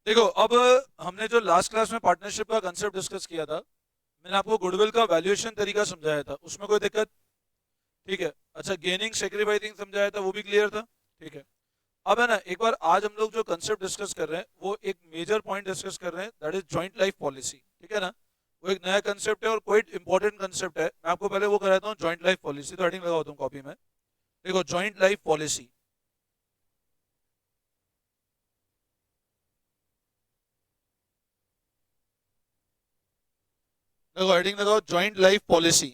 देखो, अब हमने जो लास्ट क्लास में पार्टनरशिप का कंसेप्ट डिस्कस किया था, मैंने आपको गुडविल का वैल्यूएशन तरीका समझाया था, उसमें कोई दिक्कत? ठीक है। अच्छा, गेनिंग सेक्रीफाइसिंग समझाया था, वो भी क्लियर था? ठीक है। अब है ना, एक बार आज हम लोग जो कंसेप्ट डिस्कस कर रहे हैं वो एक मेजर पॉइंट डिस्कस कर रहे हैं, that is joint life policy. ठीक है ना? वो एक नया कंसेप्ट है और क्वाइट इंपॉर्टेंट कंसेप्ट है। मैं आपको पहले वो कराता हूँ, जॉइंट लाइफ पॉलिसी। तो हेडिंग लगाता हूँ कॉपी में। देखो, जॉइंट लाइफ पॉलिसी। देखो, हेडिंग लगाओ जॉइंट लाइफ पॉलिसी।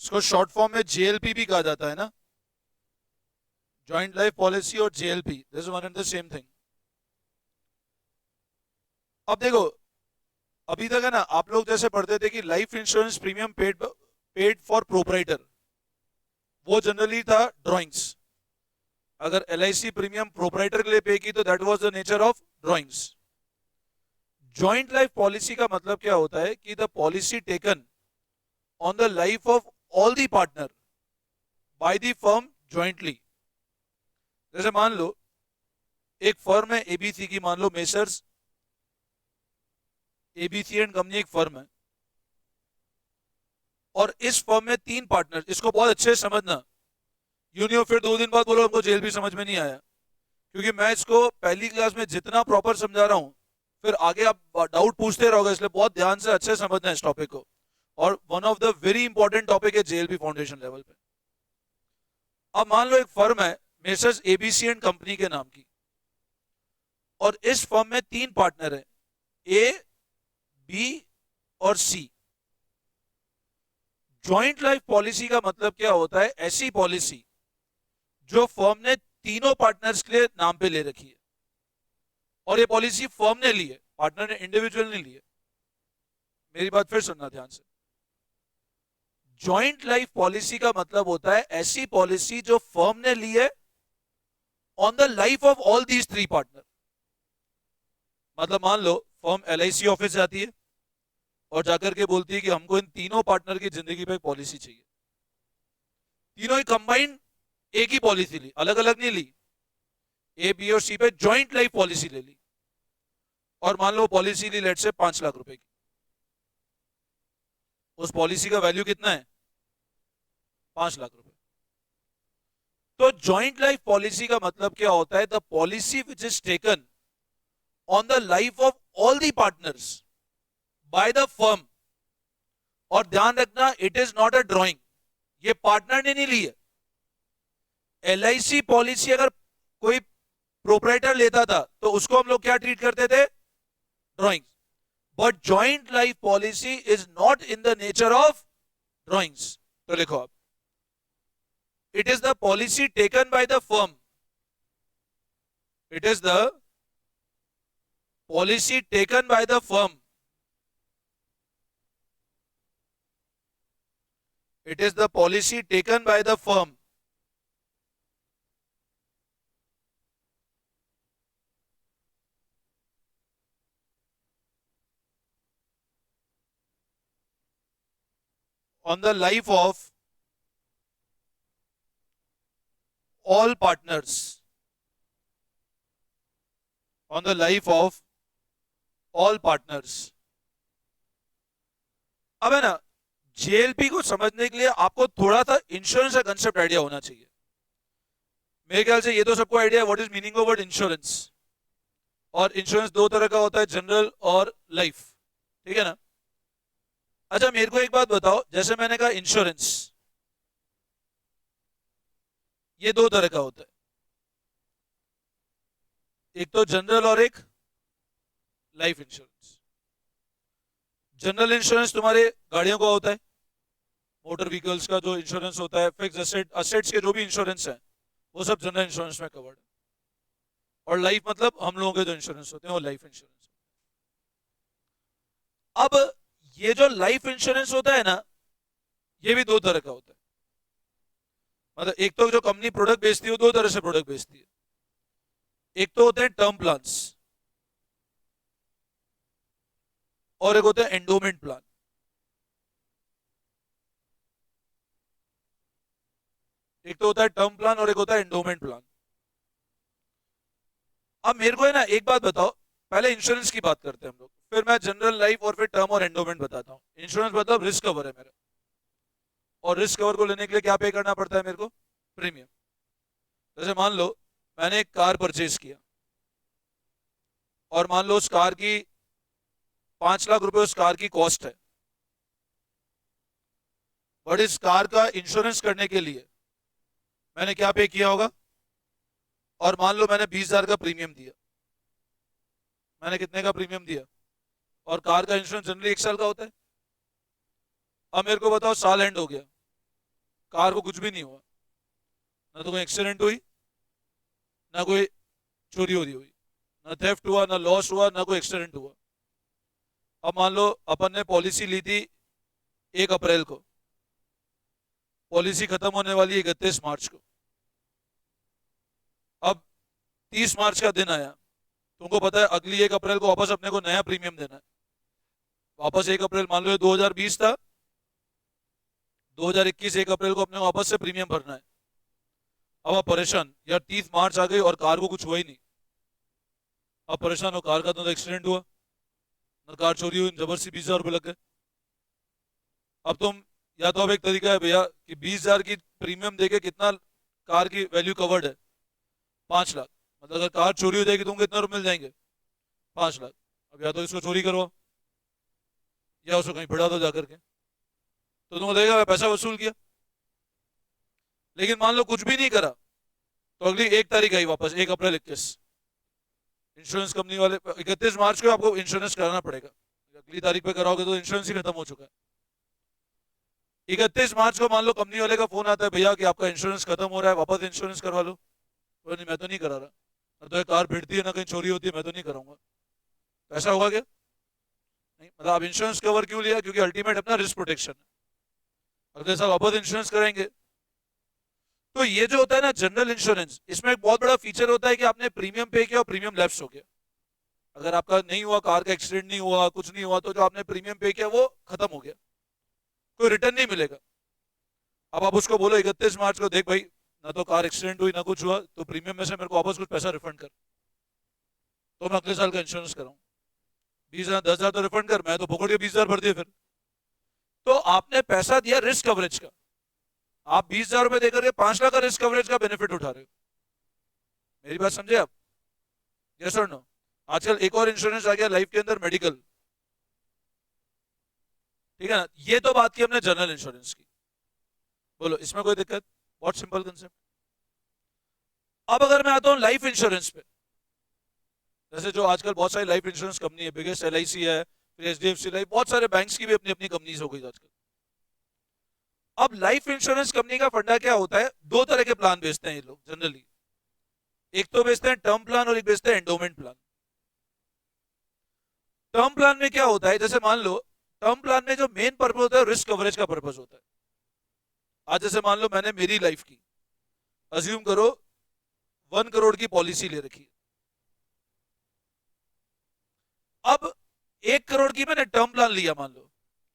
इसको शॉर्ट फॉर्म में जेएलपी भी कहा जाता है ना। जॉइंट लाइफ पॉलिसी और JLP, this one and the same thing. अब देखो, अभी तक है ना, आप लोग जैसे पढ़ते थे कि life insurance premium paid paid for proprietor, वो जनरली था ड्राइंग्स। अगर L I C premium proprietor के लिए पे की तो that was the nature of drawings. Joint life policy का मतलब क्या होता है कि the policy taken on the life of all the partner by the firm jointly. जैसे मान लो, एक फर्म है एबीसी की, मान लो मेसर्स एबीसी एंड कंपनी एक फर्म है, और इस फर्म में तीन पार्टनर। इसको बहुत अच्छे से समझना, यूनियो फिर 2 दिन बाद बोलो हमको जेल भी समझ में नहीं आया, क्योंकि मैं इसको पहली क्लास में जितना प्रॉपर समझा रहा हूं, फिर आगे आप डाउट पूछते रहोगे, इसलिए बहुत ध्यान से अच्छे से समझना है इस टॉपिक को। और one of the very important topic है जेएलपी फाउंडेशन लेवल पे। अब मान लो एक फर्म है मेसर्स एबीसी एंड कंपनी के नाम की, और इस फर्म में तीन पार्टनर हैं, ए, बी और सी। जॉइंट लाइफ पॉलिसी का मतलब क्या होता है? ऐसी पॉलिसी जो फर्म ने तीनों पार्टनर्स के लिए नाम पे ले रखी है, और ये पॉलिसी फर्म ने ली है, पार्टनर ने इंडिविजुअल नहीं ली है। मेरी बात फिर सुनना ध्यान से। जॉइंट लाइफ पॉलिसी का मतलब होता है ऐसी पॉलिसी जो फर्म ने ली है on the life of all these three partner. मतलब मान लो फर्म एलआईसी ऑफिस जाती है और जाकर के बोलती है कि हमको इन तीनों पार्टनर की जिंदगी पे पॉलिसी चाहिए। तीनों ही कंबाइंड एक ही पॉलिसी ली, अलग अलग नहीं ली। ए, बी और सी पे जॉइंट लाइफ पॉलिसी ले ली, और मान लो पॉलिसी ली लेट से 5 लाख रुपए की। उस पॉलिसी का वैल्यू कितना है? 5 लाख रुपए। तो जॉइंट लाइफ पॉलिसी का मतलब क्या होता है? The policy which is taken on the life of all the partners bye the firm. और ध्यान रखना, it is not a drawing, ये पार्टनर ने नहीं ली है। एल आई सी पॉलिसी अगर कोई प्रोपराइटर लेता था तो उसको हम लोग क्या ट्रीट करते थे? Drawings. Butt joint life policy is not in the nature of drawings. तो लिखो आप, it is the policy taken by the firm. It is the policy taken by the firm. It is the policy taken by the firm on the life of all partners, on the life of all partners। अब है ना, JLP को समझने के लिए आपको थोड़ा सा इंश्योरेंस का कंसेप्ट आइडिया होना चाहिए। मेरे ख्याल से ये तो सबको आइडिया है what is meaning of word insurance. और इंश्योरेंस दो तरह का होता है, जनरल और लाइफ। ठीक है ना? अच्छा, मेरे को एक बात बताओ, जैसे मैंने कहा इंश्योरेंस, ये दो तरह का होता है, एक तो जनरल और एक लाइफ इंश्योरेंस। जनरल इंश्योरेंस तुम्हारे गाड़ियों का होता है, मोटर व्हीकल्स का जो इंश्योरेंस होता है, फिक्स असेट असेट्स के जो भी इंश्योरेंस है, वो सब जनरल इंश्योरेंस में कवर्ड है। और लाइफ मतलब हम लोगों के जो इंश्योरेंस होते हैं वो लाइफ इंश्योरेंस। अब ये जो लाइफ इंश्योरेंस होता है ना, ये भी दो तरह का होता है। मतलब एक तो जो कंपनी प्रोडक्ट बेचती है वो दो तरह से प्रोडक्ट बेचती है। एक तो होते हैं टर्म प्लान्स, और एक होता है एंडोमेंट प्लान। एक तो होता है टर्म प्लान और एक होता है एंडोमेंट प्लान। अब मेरे को है ना एक बात बताओ, पहले इंश्योरेंस की बात करते हैं हम लोग, फिर मैं जनरल लाइफ और फिर टर्म और एंडोमेंट बताता हूँ। इंश्योरेंस मतलब रिस्क कवर है मेरा, और रिस्क कवर को लेने के लिए क्या पे करना पड़ता है मेरे को? प्रीमियम। जैसे मान लो मैंने एक कार परचेज किया, और मान लो उस कार की 5 लाख रुपए उस कार की कॉस्ट है, बट इस कार का इंश्योरेंस करने के लिए मैंने क्या पे किया होगा? और मान लो मैंने 20,000 का प्रीमियम दिया, मैंने कितने का प्रीमियम दिया? और कार का इंश्योरेंस जनरली 1 साल का होता है। अब मेरे को बताओ, साल एंड हो गया, कार को कुछ भी नहीं हुआ, ना तो कोई एक्सीडेंट हुई, ना कोई चोरी वोरी हुई, ना थेफ्ट हुआ, ना लॉस हुआ, ना कोई एक्सीडेंट हुआ। अब मान लो अपन ने पॉलिसी ली थी 1 अप्रैल को, पॉलिसी खत्म होने वाली है 31 मार्च को। अब 30 मार्च का दिन आया, तुमको पता है अगली 1 अप्रैल को वापस अपने को नया प्रीमियम देना है। वापस 1 अप्रैल, मान लो ये 2020 था, 2021 1 अप्रैल को अपने को वापस से प्रीमियम भरना है। अब आप परेशान, यार 30 मार्च आ गई और कार को कुछ हुआ ही नहीं। अब परेशान हो, कार का तो एक्सीडेंट हुआ, ना कार चोरी हुई, जबर सी 20,000 रुपये लग गए। अब तुम, या तो अब एक तरीका है भैया कि 20,000 की प्रीमियम देके कितना कार की वैल्यू कवर्ड है? 5 लाख। मतलब अगर कार चोरी हो जाएगी तुमको कितने रुपए मिल जाएंगे? 5 लाख। अब या तो इसको चोरी करवाओ, या उसको कहीं भिड़ा दो जाकर के, तो तुमको लगेगा मैं पैसा वसूल किया। लेकिन मान लो कुछ भी नहीं करा, तो अगली 1 तारीख आई वापस, 1 अप्रैल 21, इंश्योरेंस कंपनी वाले 31 मार्च को आपको इंश्योरेंस कराना पड़ेगा। अगली तारीख पे कराओगे तो इंश्योरेंस ही खत्म हो चुका है। 31 मार्च को मान लो कंपनी वाले का फोन आता है, भैया कि आपका इंश्योरेंस खत्म हो रहा है, वापस इंश्योरेंस करवा लो। तो नहीं, मैं तो नहीं करा रहा, ना तो कार भिड़ती है ना कहीं चोरी होती है, मैं तो नहीं कराऊंगा। ऐसा होगा क्या? नहीं। मतलब आप इंश्योरेंस कवर क्यों लिया? क्योंकि अल्टीमेट अपना रिस्क प्रोटेक्शन है, अगले साल वापस इंश्योरेंस कराएंगे। तो ये जो होता है ना जनरल इंश्योरेंस, इसमें एक बहुत बड़ा फीचर होता है कि आपने प्रीमियम पे किया और प्रीमियम लैप्स हो गया। अगर आपका नहीं हुआ, कार का एक्सीडेंट नहीं हुआ, कुछ नहीं हुआ, तो जो आपने प्रीमियम पे किया वो खत्म हो गया, कोई रिटर्न नहीं मिलेगा। अब आप उसको बोलो 31 मार्च को, देख भाई ना तो कार एक्सीडेंट हुई ना कुछ हुआ, तो प्रीमियम में से मेरे को वापस कुछ पैसा रिफंड कर, तो मैं अगले साल का इंश्योरेंस कराऊं। 20,000 10,000 तो रिफंड कर, मैं तो पकड़ के 20,000 भर दिए फिर। तो आपने पैसा दिया रिस्क कवरेज का, आप 20,000 रुपए देकर 5 लाख का रिस्क कवरेज का बेनिफिट उठा रहे हो। मेरी बात समझे आप? यस और नो? आजकल एक और इंश्योरेंस आ गया लाइफ के अंदर, मेडिकल। ठीक है ना? ये तो बात की हमने जनरल इंश्योरेंस की। बोलो इसमें कोई दिक्कत? बहुत सिंपल कंसेप्ट। अब अगर मैं आता हूं लाइफ इंश्योरेंस पे, जैसे जो आजकल बहुत सारी लाइफ इंश्योरेंस कंपनी है, बिगेस्ट LIC है, फिर HDFC लाइफ, बहुत सारे बैंक्स की भी अपनी अपनी कंपनीज हो गई आजकल। अब लाइफ इंश्योरेंस कंपनी का फंडा क्या होता है? 2 तरह के प्लान बेचते हैं ये लोग जनरली। एक तो बेचते हैं टर्म प्लान और एक बेचते हैं एंडोमेंट प्लान। टर्म प्लान में क्या होता है, जैसे मान लो टर्म प्लान में जो मेन पर्पज होता है रिस्क कवरेज का पर्पज होता है। आज जैसे मान लो मैंने मेरी लाइफ की, अज्यूम करो 1 करोड़ की पॉलिसी ले रखी है। अब 1 करोड़ की मैंने टर्म प्लान लिया, मान लो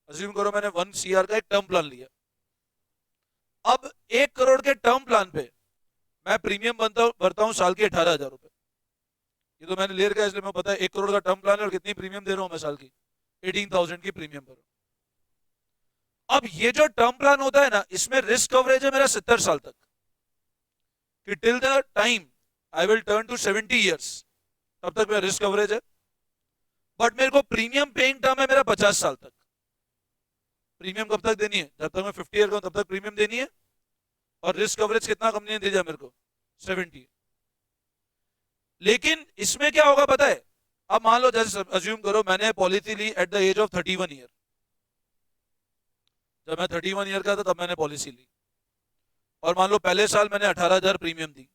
अज्यूम करो मैंने 1 CR का एक टर्म प्लान लिया। अब 1 करोड़ के टर्म प्लान पे मैं प्रीमियम भरता हूं साल के 18,000 रुपए। ये तो मैंने ले रखा है इसलिए मैं पता है 1 करोड़ का टर्म प्लान है और कितनी प्रीमियम दे रहा हूं मैं साल की, 18,000 की प्रीमियम भर। अब ये जो टर्म प्लान होता है ना, इसमें रिस्क कवरेज है मेरा 70 साल तक, कि till the time I will turn to 70 years, तब तक मेरा रिस्क कवरेज है। बट मेरे को प्रीमियम पेइंग टर्म है मेरा 50 साल तक। प्रीमियम कब तक देनी है? जब तक मैं 50 ईयर का हूं तब तक प्रीमियम देनी है। और रिस्क कवरेज कितना कंपनी ने दे दिया मेरे को? 70। लेकिन इसमें क्या होगा पता है? अब मान लो जैसे अज्यूम करो मैंने पॉलिसी ली at the age of 31 year. जब मैं 31 ईयर का था तब मैंने पॉलिसी ली, और मान लो पहले साल मैंने 18,000 प्रीमियम दी,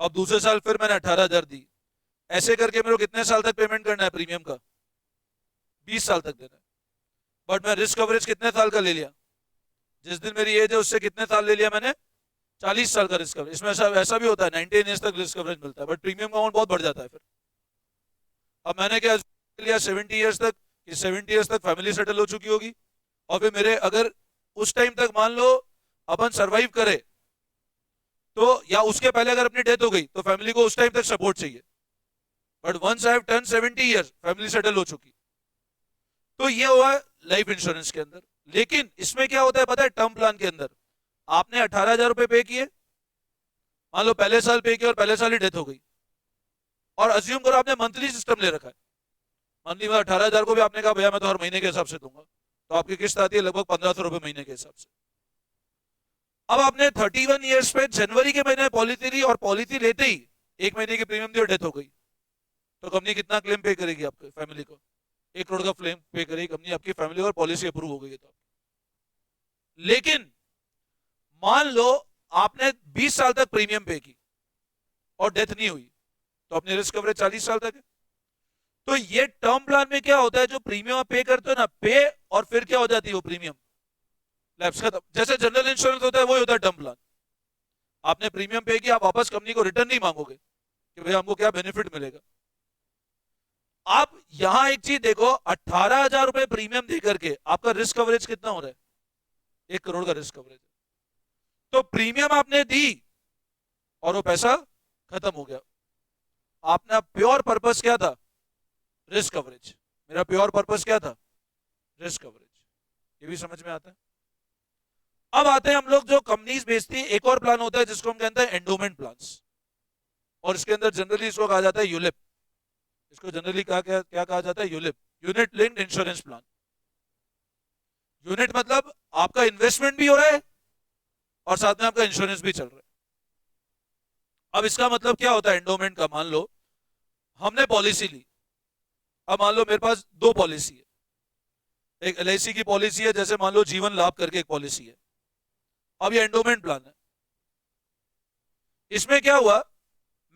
अब दूसरे साल फिर मैंने 18,000 दी। ऐसे करके मेरे को कितने साल तक पेमेंट करना है प्रीमियम का? 20 साल तक देना है। बट मैं रिस्क कवरेज कितने साल का ले लिया? जिस दिन मेरी एज है उससे कितने साल ले लिया मैंने? 40 साल का रिस्क कवरेज। इसमें ऐसा ऐसा भी होता है 19 ईयर्स तक रिस्क कवरेज मिलता है, बट प्रीमियम का अमाउंट बहुत बढ़ जाता है फिर। अब मैंने क्या लिया 70 ईयर्स तक, कि 70 ईयर्स तक फैमिली सेटल हो चुकी होगी, और फिर मेरे अगर उस टाइम तक मान लो अपन सरवाइव करे, तो या उसके पहले अगर अपनी डेथ हो गई तो फैमिली को उस टाइम तक सपोर्ट चाहिए, but once I have turn 70 years family settle हो चुकी। तो ये हुआ लाइफ इंश्योरेंस के अंदर। लेकिन इसमें क्या होता है पता है, टर्म प्लान के अंदर आपने 18,000 रुपए पे किए, मान लो पहले साल पे किया और पहले साल ही डेथ हो गई, और अज्यूम करो आपने मंथली सिस्टम ले रखा है, मंथली में 18,000 को भी आपने कहा भैया मैं तो हर महीने के हिसाब से दूंगा, तो आपकी किस्त आती है लगभग 1,500 रुपए महीने के हिसाब से। अब आपने 31 ईयर्स पे जनवरी के महीने पॉलिसी ली और पॉलिसी लेते ही एक महीने की प्रीमियम दी और डेथ हो गई, तो कंपनी कितना क्लेम पे करेगी आपके फैमिली को? 1 करोड़ का क्लेम पे करेगी कंपनी आपकी फैमिली और पॉलिसी अप्रूव हो गई है तो। लेकिन मान लो आपने 20 साल तक प्रीमियम पे की और डेथ नहीं हुई, तो अपनी रिस्क कवरेज 40 साल तक है। तो ये टर्म प्लान में क्या होता है, जो प्रीमियम आप पे करते हो ना, पे और फिर क्या हो जाती है वो प्रीमियम लैप्स खत्म। जैसे जनरल इंश्योरेंस होता है वही होता है टर्म प्लान। आपने प्रीमियम पे किया, आप वापस कंपनी को रिटर्न नहीं मांगोगे कि भैया हमको क्या बेनिफिट मिलेगा। आप यहां एक चीज देखो, 18,000 रुपए प्रीमियम देकर के आपका रिस्क कवरेज कितना हो रहा है? 1 करोड़ का रिस्क कवरेज। तो प्रीमियम आपने दी और वो पैसा खत्म हो गया। आपने प्योर पर्पस क्या था? Risk coverage. मेरा प्योर पर्पस क्या था? Risk coverage. ये भी समझ में आता है? अब आते हैं हम लोग जो कंपनीज बेचती है, एक और प्लान होता है जिसको हम कहते हैं एंडोमेंट प्लान्स, और इसके अंदर जनरली इसको कहा जाता है यूलिप। इसको जनरली क्या कहा जाता है? ULIP, unit linked insurance plan. Unit मतलब आपका इन्वेस्टमेंट भी हो रहा है और साथ में आपका इंश्योरेंस भी चल रहा है। अब इसका मतलब क्या होता है एंडोमेंट का? मान लो हमने पॉलिसी ली, अब मान लो मेरे पास 2 पॉलिसी है, एक LIC की पॉलिसी है, जैसे मान लो जीवन लाभ करके एक पॉलिसी है। अब ये एंडोमेंट प्लान है। इसमें क्या हुआ,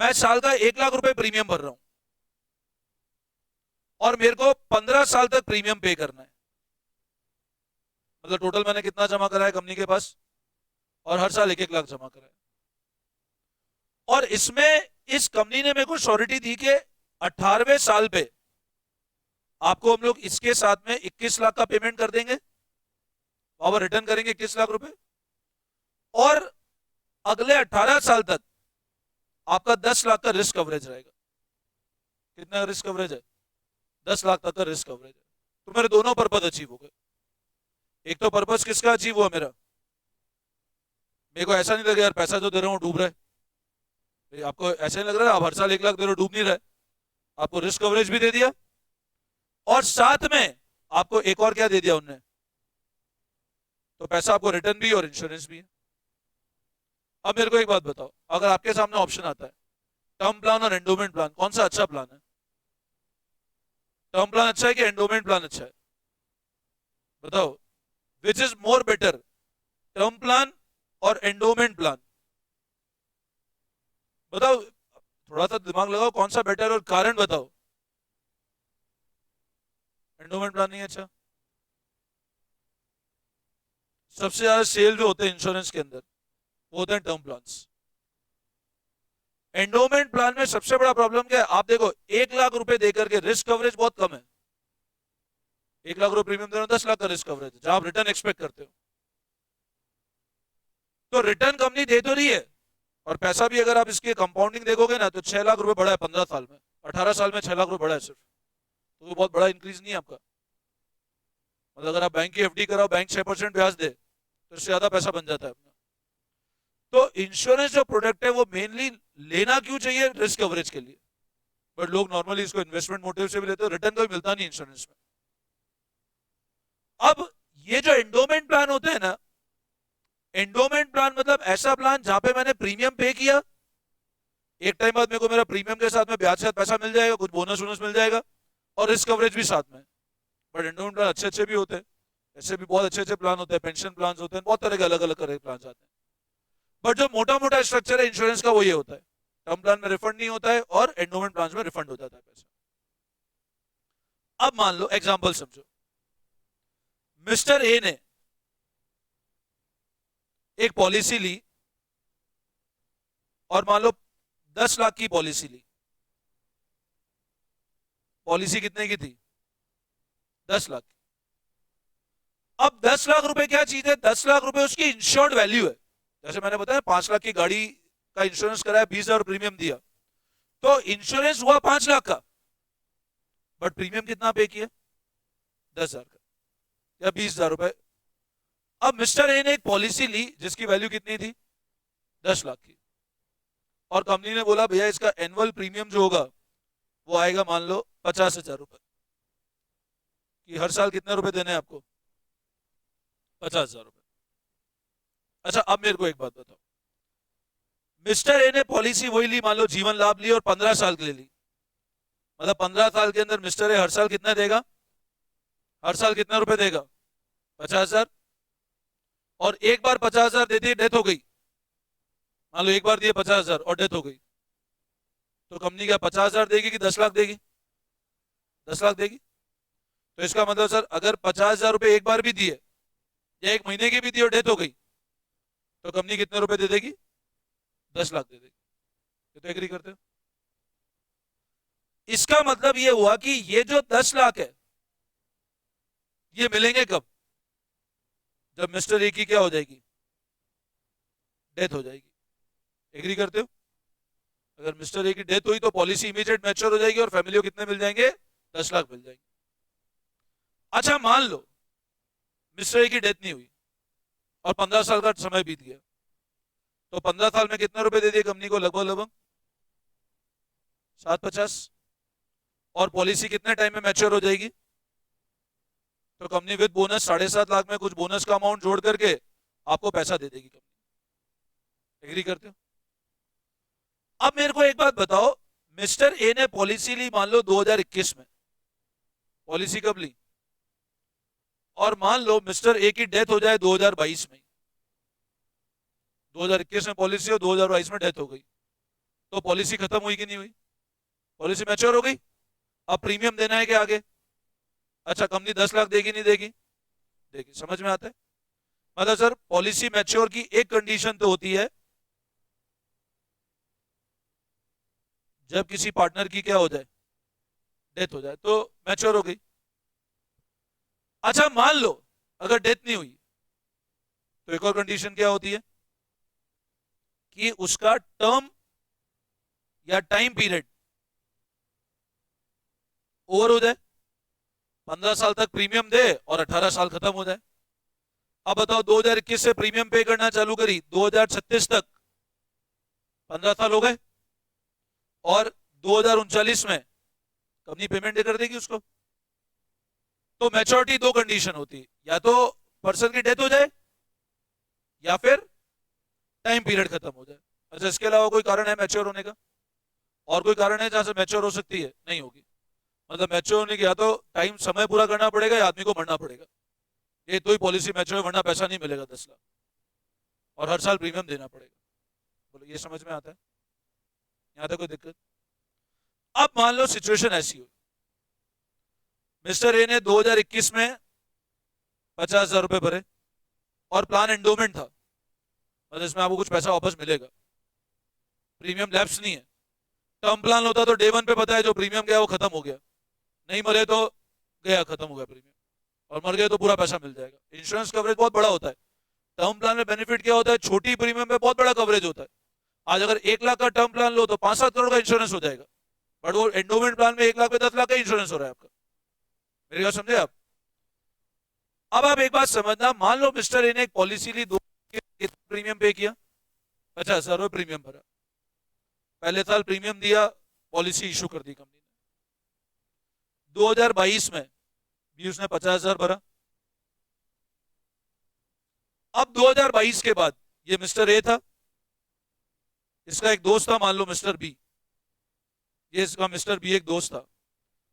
मैं साल का 1 लाख रुपए प्रीमियम भर रहा हूं और मेरे को 15 साल तक प्रीमियम पे करना है। मतलब टोटल मैंने कितना जमा करा है कंपनी के पास, और हर साल 1-1 लाख जमा करा है। और इसमें इस कंपनी ने मेरे को श्योरिटी दी कि 18वें साल पे आपको हम लोग इसके साथ में 21 लाख का पेमेंट कर देंगे, और रिटर्न करेंगे 21 लाख रुपए, और अगले 18 साल तक आपका 10 लाख का रिस्क कवरेज रहेगा। कितना रिस्क कवरेज है? 10 लाख तक का रिस्क कवरेज है। तो मेरे दोनों पर्पज अचीव हो गए। एक तो पर्पज किसका अचीव हुआ मेरा, मेरे को ऐसा नहीं लगा यार पैसा जो दे रहा हूं डूब रहा है। आपको ऐसा नहीं लग रहा है आप हर साल 1 लाख दे रहे हो, डूब नहीं रहा है। आपको रिस्क कवरेज भी दे दिया और साथ में आपको एक और क्या दे दिया उनने, तो पैसा आपको रिटर्न भी और इंश्योरेंस भी है। अब मेरे को एक बात बताओ, अगर आपके सामने ऑप्शन आता है टर्म प्लान और एंडोमेंट प्लान, कौन सा अच्छा प्लान है? टर्म प्लान अच्छा है कि एंडोमेंट प्लान अच्छा है? बताओ, which is more better, term plan और एंडोमेंट प्लान? बताओ, थोड़ा सा दिमाग लगाओ, कौन सा बेटर, और कारण बताओ। एंडोमेंट प्लान नहीं अच्छा? सबसे ज्यादा सेल जो होते हैं इंश्योरेंस के अंदर वो होते हैं टर्म प्लान्स। एंडोमेंट प्लान में सबसे बड़ा प्रॉब्लम क्या है, आप देखो 1 लाख रुपए देकर के रिस्क कवरेज बहुत कम है। 1 लाख रुपए प्रीमियम दे रहे हो, 10 लाख का रिस्क कवरेज, जहां आप रिटर्न एक्सपेक्ट करते हो। तो रिटर्न कंपनी दे तो रही है, और पैसा भी अगर आप इसकी कंपाउंडिंग देखोगे ना तो 6 लाख रुपए बढ़ा है 15 साल में, 18 साल में 6 लाख रुपए बढ़ा है सिर्फ। तो वो बहुत बड़ा इंक्रीज नहीं है आपका। मतलब अगर आप बैंक की FD कराओ, बैंक 6% ब्याज दे तो इससे ज्यादा पैसा बन जाता है अपना। तो इंश्योरेंस जो प्रोडक्ट है वो मेनली लेना क्यों चाहिए? रिस्क कवरेज के लिए। बट लोग नॉर्मली इसको इन्वेस्टमेंट मोटिव से भी लेते हैं, रिटर्न कोई मिलता नहीं इंश्योरेंस में। अब ये जो एंडोमेंट प्लान होते हैं ना, एंडोमेंट प्लान मतलब ऐसा प्लान जहां पे मैंने प्रीमियम पे किया, एक टाइम बाद मेरे को मेरा प्रीमियम के साथ में ब्याज से पैसा मिल जाएगा, कुछ बोनस वोनस मिल जाएगा, और रिस्क कवरेज भी साथ में। बट एंडोमेंट प्लान अच्छे अच्छे भी होते हैं, ऐसे भी बहुत अच्छे अच्छे प्लान होते हैं, पेंशन प्लान होते हैं, बहुत तरह के अलग अलग तरह के प्लान आते हैं। बट जो मोटा मोटा स्ट्रक्चर है इंश्योरेंस का वो ये होता है, टर्म प्लान में रिफंड नहीं होता है और एंडोमेंट प्लान में रिफंड हो जाता है पैसा। अब मान लो एग्जांपल समझो, मिस्टर ए ने एक पॉलिसी ली और मान लो 10 लाख की पॉलिसी ली। पॉलिसी कितने की थी? 10 लाख। अब 10 लाख रुपए क्या चीज है? 10 लाख रुपए उसकी इंश्योर्ड वैल्यू है। जैसे मैंने बताया 5 लाख की गाड़ी का इंश्योरेंस कराया, 20,000 प्रीमियम दिया, तो इंश्योरेंस हुआ 5 लाख का, बट प्रीमियम कितना पे किया? 10,000 का या 20,000 रुपए। अब मिस्टर ए ने एक पॉलिसी ली जिसकी वैल्यू कितनी थी? 10 लाख की, और कंपनी ने बोला भैया इसका एनुअल प्रीमियम जो होगा वो आएगा मान लो 50,000 रुपए, कि हर साल कितने रुपए देने हैं आपको? 50,000 रुपए। अच्छा अब मेरे को एक बात बताओ, मिस्टर ए ने पॉलिसी वही ली, मान लो जीवन लाभ ली, और 15 साल के लिए ली, मतलब 15 साल के अंदर मिस्टर ए हर साल कितना देगा? हर साल कितना रुपए देगा? 50,000। और एक बार 50,000 दे दिए, डेथ हो गई, मान लो एक बार दिए 50,000 और डेथ हो गई, तो कंपनी क्या 50,000 देगी कि 10 लाख देगी? 10 लाख देगी। तो इसका मतलब सर अगर 50,000 रुपए एक बार भी दिए या एक महीने के भी दिए और डेथ हो गई, तो कंपनी कितने रुपए दे देगी? 10 लाख दे देगी। ये तो एग्री करते हो? इसका मतलब ये हुआ कि ये जो 10 लाख है ये मिलेंगे कब? जब मिस्टर ए की क्या हो जाएगी? डेथ हो जाएगी। एग्री करते हो? अगर मिस्टर ए की डेथ हुई तो पॉलिसी इमीडिएट मैच्योर हो जाएगी और फैमिली को कितने मिल जाएंगे? 10 लाख मिल जाएंगे। अच्छा मान लो मिस्टर ए की डेथ नहीं हुई और 15 साल का समय बीत गया, तो 15 साल में कितने रुपए दे दिए कंपनी को? लगभग लगभग 750। और पॉलिसी कितने टाइम में मैच्योर हो जाएगी? तो कंपनी विद बोनस 7.5 लाख में कुछ बोनस का अमाउंट जोड़ करके आपको पैसा दे देगी कंपनी। एग्री करते हो? अब मेरे को एक बात बताओ, मिस्टर ए ने पॉलिसी ली मान लो 2021 में, पॉलिसी कब ली? और मान लो मिस्टर ए की डेथ हो जाए 2022 में, 2021 में पॉलिसी हो 2022 में डेथ हो गई, तो पॉलिसी खत्म हुई कि नहीं हुई? पॉलिसी मैच्योर हो गई। अब प्रीमियम देना है क्या आगे? अच्छा कंपनी 10 लाख देगी नहीं देगी? देगी। समझ में आता है? मतलब सर पॉलिसी मैच्योर की एक कंडीशन तो होती है, जब किसी पार्टनर की क्या हो जाए? डेथ हो जाए, तो मैच्योर हो गई। अच्छा मान लो अगर डेथ नहीं हुई तो एक और कंडीशन क्या होती है कि उसका टर्म या टाइम पीरियड ओवर हो जाए, 15 साल तक प्रीमियम दे और 18 साल खत्म हो जाए। अब बताओ 2021 से प्रीमियम पे करना चालू करी, 2036 तक 15 साल हो गए, और 2039 में कंपनी पेमेंट कर देगी उसको। तो मैच्योरिटी दो कंडीशन होती है, या तो पर्सन की डेथ हो जाए या फिर टाइम पीरियड खत्म हो जाए। अच्छा इसके अलावा कोई कारण है मैच्योर होने का? और कोई कारण है जहां से मैच्योर हो सकती है? नहीं होगी। मतलब मैच्योर होने की या तो टाइम समय पूरा करना पड़ेगा या आदमी को मरना पड़ेगा, ये तो ही पॉलिसी मैच्योर है, वरना पैसा नहीं मिलेगा 10 लाख, और हर साल प्रीमियम देना पड़ेगा। बोलो ये समझ में आता है? यहां तक कोई दिक्कत? अब मान लो सिचुएशन ऐसी हो, मिस्टर ए ने 2021 में 50,000 रुपए भरे और प्लान एंडोमेंट था, मतलब इसमें आपको कुछ पैसा वापस मिलेगा, प्रीमियम लैप्स नहीं है। टर्म प्लान होता तो डे 1 पे पता है जो प्रीमियम गया वो खत्म हो गया, नहीं मरे तो गया, खत्म हो गया प्रीमियम, और मर गए तो पूरा पैसा मिल जाएगा। इंश्योरेंस कवरेज बहुत बड़ा होता है। टर्म प्लान में बेनिफिट क्या होता है? छोटी प्रीमियम में बहुत बड़ा कवरेज होता है। आज अगर 1 लाख का टर्म प्लान लो तो 5-7 करोड़ का इंश्योरेंस हो जाएगा, बट वो एंडोमेंट प्लान में 1 लाख पे 10 लाख का इंश्योरेंस हो रहा है आपका। मेरी बात समझे आप? अब आप एक बात समझना, मान लो मिस्टर ए ने एक पॉलिसी ली, प्रीमियम पे किया, 50,000 रुपए प्रीमियम भरा, पहले साल प्रीमियम दिया, पॉलिसी इशू कर दी कंपनी ने। 2022 में भी उसने 50,000 भरा। अब 2022 के बाद ये मिस्टर ए था, इसका एक दोस्त था मान लो मिस्टर बी, ये इसका मिस्टर बी एक दोस्त था,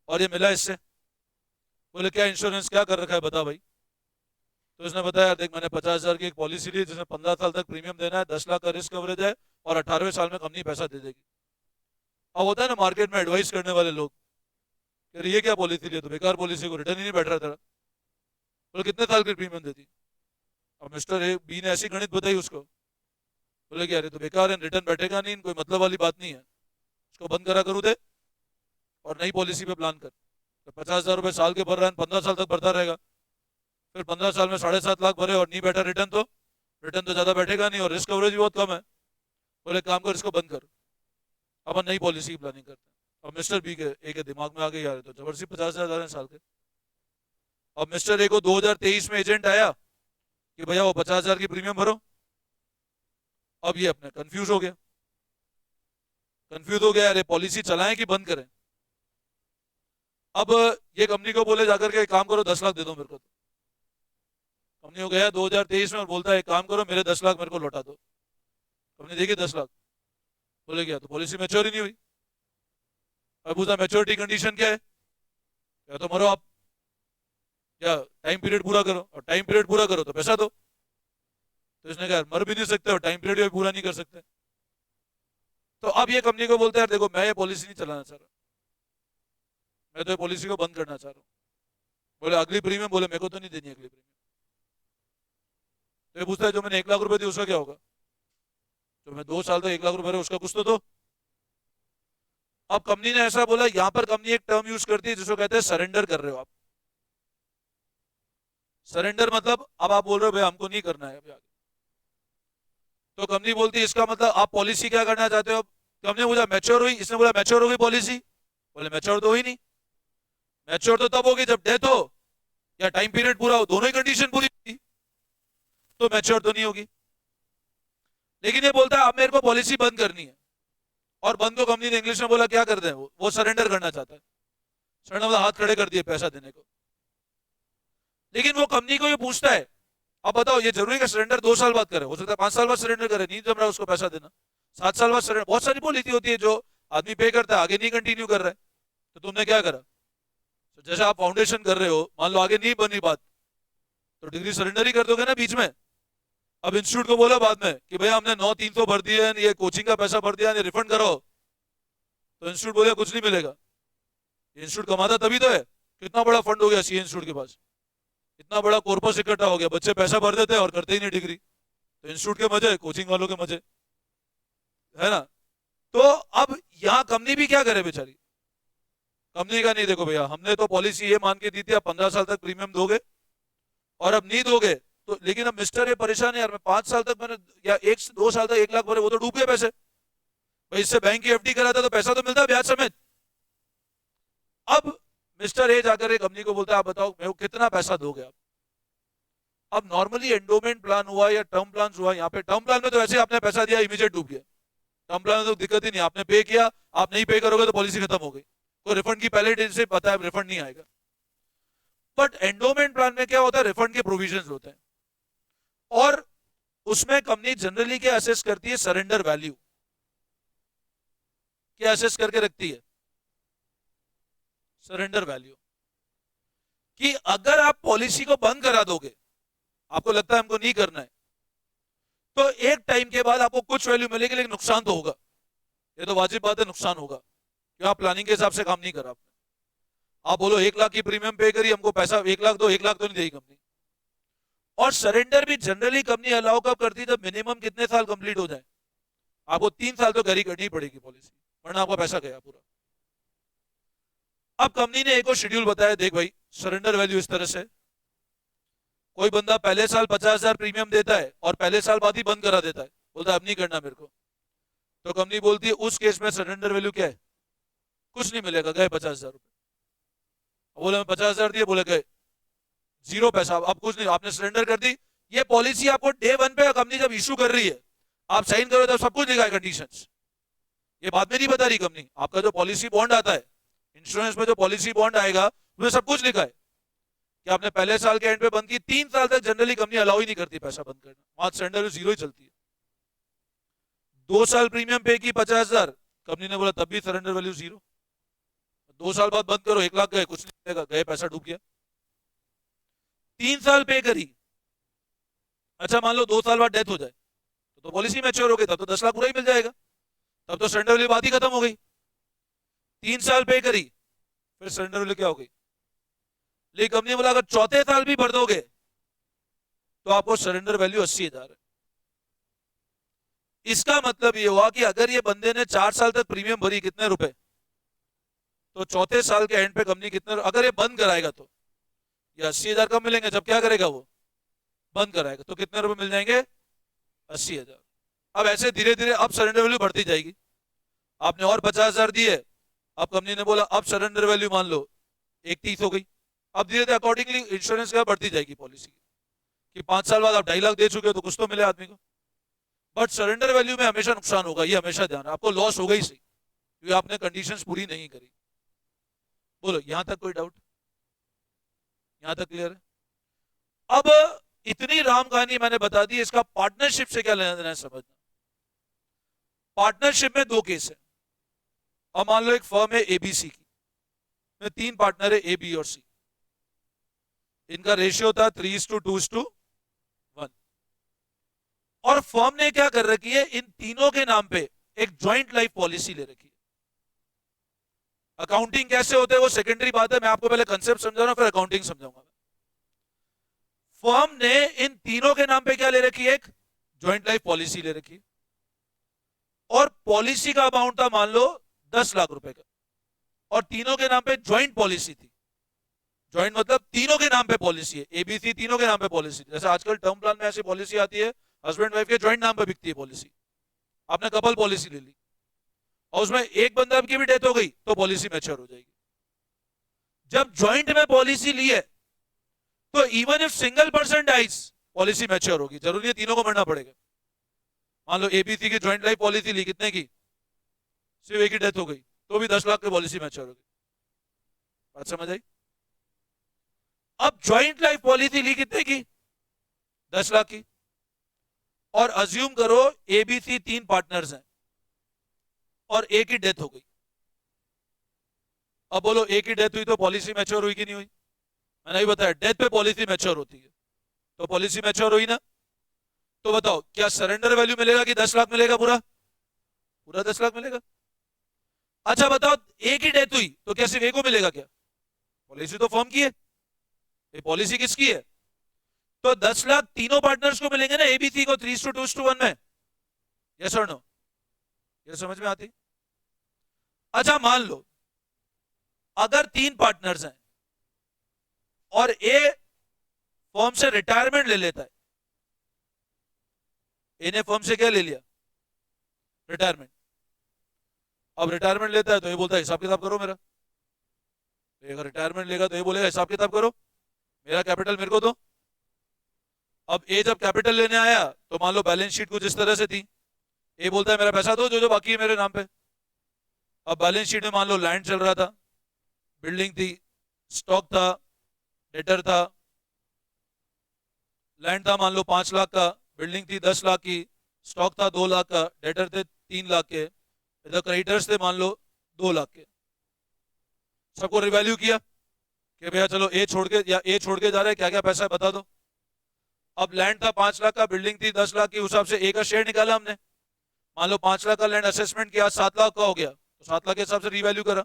और ये मिला इससे, बोले क्या इंश्योरेंस क्या कर रखा है बता भाई। तो इसने बताया देख मैंने 50,000 की एक पॉलिसी ली जिसमें 15 साल तक प्रीमियम देना है, 10 लाख का रिस्क कवरेज है, और 18वें साल में कंपनी पैसा दे देगी। अब होता है ना मार्केट में एडवाइस करने वाले लोग, ये क्या पॉलिसी ली, तो बेकार पॉलिसी, को रिटर्न ही नहीं बैठ रहा तेरा, बोले कितने साल की प्रीमियम देती। अब मिस्टर ए बी ने ऐसी गणित बताई उसको, बोले कि अरे तो बेकार है, रिटर्न बैठेगा नहीं, कोई मतलब वाली बात नहीं है, इसको बंद करा करूँ दे और नई पॉलिसी पे प्लान कर। तो 50,000 रुपए साल के भर रहा है, 15 साल तक भरता रहेगा, फिर 15 साल में 7.5 लाख भरे और नहीं बैठा रिटर्न तो ज्यादा बैठेगा नहीं और रिस्क कवरेज भी बहुत कम है। बोले काम कर, इसको बंद कर। अब नई पॉलिसी की प्लानिंग करते हैं। अब मिस्टर बी के ए के दिमाग में आ गई यार तो जबरदस्ती 50,000 साल के। अब मिस्टर ए को 2023 में एजेंट आया कि भैया वो 50,000 की प्रीमियम भरो। अब ये अपने कंफ्यूज हो गया, अरे पॉलिसी चलाएं कि बंद करें। अब ये कंपनी को बोले जाकर के काम करो 10 लाख दे दो मेरे को। कंपनी को गया 2023 में और बोलता है एक काम करो मेरे 10 लाख मेरे को लौटा दो। कंपनी देखी 10 लाख, बोले क्या तो पॉलिसी मैच्योर ही नहीं हुई। अब पूछा मैच्योरिटी कंडीशन क्या है, या तो मरो आप या टाइम पीरियड पूरा करो, और टाइम पीरियड पूरा करो तो पैसा दो। तो इसने कहा मर भी नहीं सकते और टाइम पीरियड भी पूरा नहीं कर सकते। तो अब ये कंपनी को बोलते हैं यार देखो मैं ये पॉलिसी नहीं चलाना चाह रहा, मैं तो ये पॉलिसी को बंद करना चाह रहा हूँ। बोले अगली प्रीमियम, बोले मेरे को तो नहीं देनी अगली प्रीमियम। तो ये पूछता है जो मैंने 1 लाख रुपए दी उसका क्या होगा, जो मैं 2 साल तक 1 लाख रुपए उसका कुछ तो दो। अब कंपनी ने ऐसा बोला, यहां पर कंपनी एक टर्म यूज करती है जिसको कहते हैं सरेंडर कर रहे हो आप। सरेंडर मतलब अब आप बोल रहे हो भाई हमको नहीं करना है अभी आगे, तो कंपनी बोलती है इसका मतलब आप पॉलिसी क्या करना चाहते हो। कंपनी पूछा मैच्योर हुई, इसने बोला मैच्योर हो गई पॉलिसी। बोले मैच्योर तो हुई नहीं, मैच्योर तो तब होगी जब डेथ हो या टाइम पीरियड पूरा हो, दोनों ही कंडीशन पूरी थी, तो मैच्योर तो नहीं होगी। लेकिन ये बोलता है अब मेरे को पॉलिसी बंद करनी है, और बंद को कंपनी ने इंग्लिश में बोला क्या कर दें, वो सरेंडर करना चाहता है। सरेंडर मतलब हाथ खड़े कर दिए पैसा देने को। लेकिन वो कंपनी को ये पूछता है अब बताओ ये जरूरी है सरेंडर 2 साल बाद करे, हो सकता है 5 साल बाद सरेंडर करे, नहीं जम रहा उसको पैसा देना, 7 साल बाद सरेंडर। बहुत सारी पॉलिसी होती है जो आदमी पे करता है आगे नहीं कंटिन्यू कर रहा है, तो तुमने क्या करा। तो जैसे आप फाउंडेशन कर रहे हो, मान लो आगे नहीं बनी बात, तो डिग्री सरेंडर ही कर दोगे ना बीच में। अब इंस्टीट्यूट को बोला बाद में कि भैया हमने 9,300 भर दिए, ये कोचिंग का पैसा भर दिया, रिफंड करो, तो इंस्टीट्यूट बोले कुछ नहीं मिलेगा। इंस्टीट्यूट कमाता तभी तो है, कितना बड़ा फंड हो गया सी इंस्टीट्यूट के पास, इतना बड़ा कॉर्पस इकट्ठा हो गया, बच्चे पैसा भर देते हैं और करते ही नहीं डिग्री, तो इंस्टीट्यूट के मजे कोचिंग वालों के मजे, है ना। तो अब यहां कंपनी भी क्या करे बेचारी, कंपनी का नहीं देखो भैया हमने तो पॉलिसी ये मान के दी थी आप 15 साल तक प्रीमियम दोगे, और अब नहीं दोगे तो, लेकिन अब मिस्टर ये परेशान है यार, मैं 5 साल तक मैंने या 1-2 साल तक 1 लाख भरे, वो तो डूब गए पैसे। भाई इससे बैंक की एफडी कराता तो पैसा तो मिलता ब्याज समेत। अब मिस्टर ए जाकर कंपनी को बोलता है आप बताओ मेरे को कितना पैसा दोगे आप। अब नॉर्मली एंडोमेंट प्लान हुआ या टर्म प्लान हुआ, यहाँ पे टर्म प्लान में तो ऐसे आपने पैसा दिया इमीडिएट डूब गया, टर्म प्लान में तो दिक्कत ही नहीं, आपने पे किया, आप नहीं पे करोगे तो पॉलिसी खत्म हो गई, तो रिफंड की पहले डेट से पता है रिफंड नहीं आएगा। बट एंडोमेंट प्लान में क्या होता है, रिफंड के प्रोविजंस होते हैं, और उसमें कंपनी जनरली क्या असेस करती है, सरेंडर वैल्यू क्या असेस करके रखती है, सरेंडर वैल्यू, कि अगर आप पॉलिसी को बंद करा दोगे, आपको लगता है हमको नहीं करना है, तो एक टाइम के बाद आपको कुछ वैल्यू मिलेगी लेकिन नुकसान तो होगा, ये तो वाजिब बात है नुकसान होगा, क्यों आप प्लानिंग के हिसाब से काम नहीं करा आपने। आप बोलो 1 लाख की प्रीमियम पे करी, हमको पैसा 1 लाख दो, 1 लाख तो नहीं देगी कंपनी। और सरेंडर भी जनरली कंपनी अलाउ कब करती है, जब मिनिमम कितने साल कंप्लीट हो जाए, आपको 3 साल तो कैरी करनी पड़ेगी पॉलिसी, वरना आपका पैसा गया पूरा। अब कंपनी ने एक और शेड्यूल बताया, देख भाई सरेंडर वैल्यू इस तरह से, कोई बंदा पहले साल 50,000 प्रीमियम देता है और पहले साल बाद ही बंद करा देता है, बोलता है अब नहीं करना मेरे को, तो कंपनी बोलती है उस केस में सरेंडर वैल्यू क्या है, कुछ नहीं मिलेगा, गए 50,000 रुपए। बोले मैं 50,000 दिए, बोले गए, जीरो पैसा, अब कुछ नहीं, आपने सरेंडर कर दी। ये पॉलिसी आपको डे 1 पे कंपनी जब इशू कर रही है, आप साइन करो तो सब कुछ लिखा है कंडीशंस, ये बाद में नहीं बता रही कंपनी। आपका जो पॉलिसी बॉन्ड आता है, इंश्योरेंस में जो पॉलिसी बॉन्ड आएगा उसमें सब कुछ लिखा है कि आपने पहले साल के एंड पे बंद की, 3 साल तक जनरली कंपनी अलाउ ही नहीं करती पैसा बंद करना, वहां सरेंडर जीरो ही चलती है। 2 साल प्रीमियम पे की 50,000, कंपनी ने बोला तब भी सरेंडर वैल्यू जीरो, 2 साल बाद बंद करो 1 लाख गए, कुछ नहीं मिलेगा, गए पैसा डूब गया। 3 साल पे करी, अच्छा मान लो 2 साल बाद डेथ हो जाए तो पॉलिसी मैच्योर हो गई, तब तो 10 लाख पूरा ही मिल जाएगा, तब तो सरेंडर वैल्यू बात ही खत्म हो गई। 3 साल पे करी, फिर सरेंडर वैल्यू क्या हो गई, लेकिन कंपनी बोला अगर चौथे साल भी भर दोगे तो आपको सरेंडर वैल्यू 80,000 है। इसका मतलब ये हुआ कि अगर ये बंदे ने 4 साल तक प्रीमियम भरी कितने रुपए, तो चौथे साल के एंड पे कंपनी कितने, अगर ये बंद कराएगा तो ये 80,000 कम मिलेंगे, जब क्या करेगा वो बंद कराएगा, तो कितने रुपए मिल जाएंगे, 80,000। अब ऐसे धीरे धीरे अब सरेंडर वैल्यू बढ़ती जाएगी। आपने और 50,000 दिए, अब कंपनी ने बोला अब सरेंडर वैल्यू मान लो 31 हो गई। अब धीरे धीरे अकॉर्डिंगली इंश्योरेंस का बढ़ती जाएगी पॉलिसी कि 5 साल बाद आप 2.5 लाख दे चुके हो तो कुछ तो मिले आदमी को। बट सरेंडर वैल्यू में हमेशा नुकसान होगा, ये हमेशा ध्यान, आपको लॉस होगा ही सही, क्योंकि आपने कंडीशंस पूरी नहीं करी। बोलो यहां तक कोई डाउट? यहां तक क्लियर है? अब इतनी राम कहानी मैंने बता दी, इसका पार्टनरशिप से क्या लेना देना है समझना। पार्टनरशिप में दो केस है। अब मान लो एक फर्म है एबीसी की, में 3 पार्टनर है ए बी और सी, इनका रेशियो था 3:2:1। और फर्म ने क्या कर रखी है, इन तीनों के नाम पे एक ज्वाइंट लाइफ पॉलिसी ले रखी है। अकाउंटिंग कैसे होते हैं वो सेकेंडरी बात है, मैं आपको पहले कंसेप्ट समझा रहा हूं, फिर अकाउंटिंग समझाऊंगा। फर्म ने इन तीनों के नाम पे क्या ले रखी है, एक ज्वाइंट लाइफ पॉलिसी ले रखी है। और पॉलिसी का अमाउंट था मान लो 10 लाख रुपए का, और तीनों के नाम पे ज्वाइंट पॉलिसी थी। ज्वाइंट मतलब तीनों के नाम पे पॉलिसी है, एबीसी तीनों के नाम पे पॉलिसी। जैसे आजकल टर्म प्लान में ऐसी पॉलिसी आती है, हस्बैंड वाइफ के ज्वाइंट नाम पे बिकती है पॉलिसी। आपने कपल पॉलिसी ले ली और उसमें एक बंदा की भी डेथ हो गई तो पॉलिसी मैच्योर हो जाएगी। जब ज्वाइंट में पॉलिसी ली है तो even if single person dies policy mature होगी, जरूरी है तीनों को मरना पड़ेगा। मान लो एबीसी की ज्वाइंट लाइफ पॉलिसी ली, कितने की, सिर्फ एक की डेथ हो गई तो भी 10 लाख की पॉलिसी मैच्योर होगी। बात समझ आई? अब ज्वाइंट लाइफ पॉलिसी ली कितने की, 10 लाख की, और अज्यूम करो एबीसी 3 पार्टनर्स हैं और एक ही डेथ हो गई। अब बोलो एक ही डेथ हुई तो पॉलिसी मैच्योर हुई कि नहीं हुई? मैंने ही बताया डेथ पे पॉलिसी मैच्योर होती है, तो पॉलिसी मैच्योर हुई ना। तो बताओ क्या सरेंडर वैल्यू मिलेगा कि 10 लाख मिलेगा? पूरा पूरा 10 लाख मिलेगा। अच्छा बताओ एक ही डेथ हुई तो क्या सिर्फ एक को मिलेगा क्या? पॉलिसी तो फर्म की है, ये पॉलिसी किसकी है? तो 10 लाख तीनों पार्टनर्स को मिलेंगे ना, एबीसी को 3:2:1 में। यस और नो? ये समझ में आती? अच्छा मान लो अगर 3 पार्टनर्स हैं और ए फर्म से रिटायरमेंट ले लेता है, ए ने फर्म से क्या ले लिया, रिटायरमेंट। अब रिटायरमेंट लेता है तो ये बोलता है हिसाब किताब करो मेरा। अगर रिटायरमेंट लेगा तो ये बोलेगा हिसाब किताब करो, मेरा कैपिटल मेरे को दो। अब ए जब कैपिटल लेने आया तो मान लो बैलेंस शीट कुछ इस तरह से थी, ए बोलता है मेरा पैसा दो जो जो बाकी है मेरे नाम पे। अब बैलेंस शीट में मान लो लैंड चल रहा था, बिल्डिंग थी, स्टॉक था, डेटर था। लैंड था मान लो 5 लाख का, बिल्डिंग थी 10 लाख की, स्टॉक था 2 लाख का, डेटर थे 3 लाख के, इधर क्रेडिटर्स थे मान लो 2 लाख के। सबको रिवैल्यू किया कि भैया चलो ए छोड़ के, या ए छोड़ के जा रहे हैं, क्या क्या पैसा है बता दो। अब लैंड था 5 लाख का, बिल्डिंग थी 10 लाख की, उस हिसाब से ए का शेयर निकाला हमने। मान लो 5 लाख का लैंड असेसमेंट किया, 7 लाख का हो गया, तो 7 लाख के हिसाब से रिवैल्यू करा।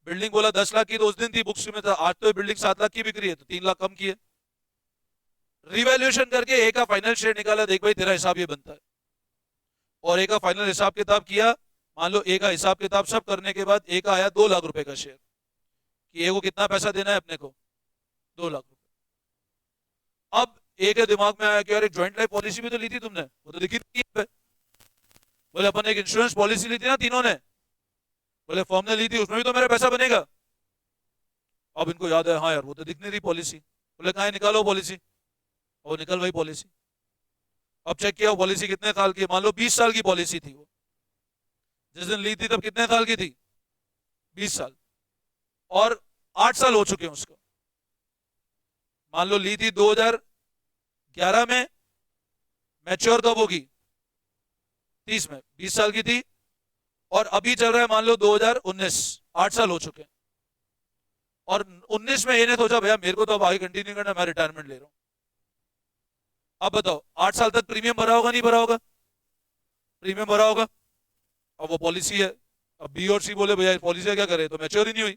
बिल्डिंग बोला 10 लाख की तो उस दिन थी बुक्स में था, आज तो बिल्डिंग 7 लाख की बिक रही है तो 3 लाख कम की है। रिवैल्यूएशन करके ए का फाइनल शेयर निकाला, देख भाई तेरा हिसाब ये बनता है। और ए का फाइनल हिसाब किताब किया, मान लो ए का हिसाब किताब सब करने के बाद ए का आया 2 लाख रुपए का शेयर, कि ए को कितना पैसा देना है अपने को, 2 लाख रुपए। अब ए के दिमाग में आया कि यार एक ज्वाइंट लाइफ पॉलिसी भी तो ली थी तुमने, वो तो दिखी नहीं है। बोले अपन एक इंश्योरेंस पॉलिसी ली थी ना तीनों ने, बोले फर्म ने ली थी, उसमें भी तो मेरा पैसा बनेगा। अब इनको याद है हाँ यार वो तो दिख नहीं रही पॉलिसी। बोले कहाँ है, निकालो पॉलिसी। और निकल वही पॉलिसी। अब चेक किया पॉलिसी कितने साल की, मान लो 20 साल की पॉलिसी थी वो, जिस दिन ली थी तब कितने साल की थी, 20 साल, और 8 साल हो चुके हैं उसको। मान लो ली थी 2011 में, मैच्योर कब होगी, 30 में, 20 साल की थी, और अभी चल रहा है मान लो 2019, 8 साल हो चुके हैं। और 19 में इन्हें सोचा भैया मेरे को तो अब आगे कंटिन्यू करना, मैं रिटायरमेंट ले रहा हूं। अब बताओ 8 साल तक प्रीमियम भरा होगा नहीं भरा होगा? प्रीमियम भरा होगा। अब वो पॉलिसी है, अब बी और सी बोले भैया पॉलिसी क्या करे, तो मैच्योर ही नहीं हुई।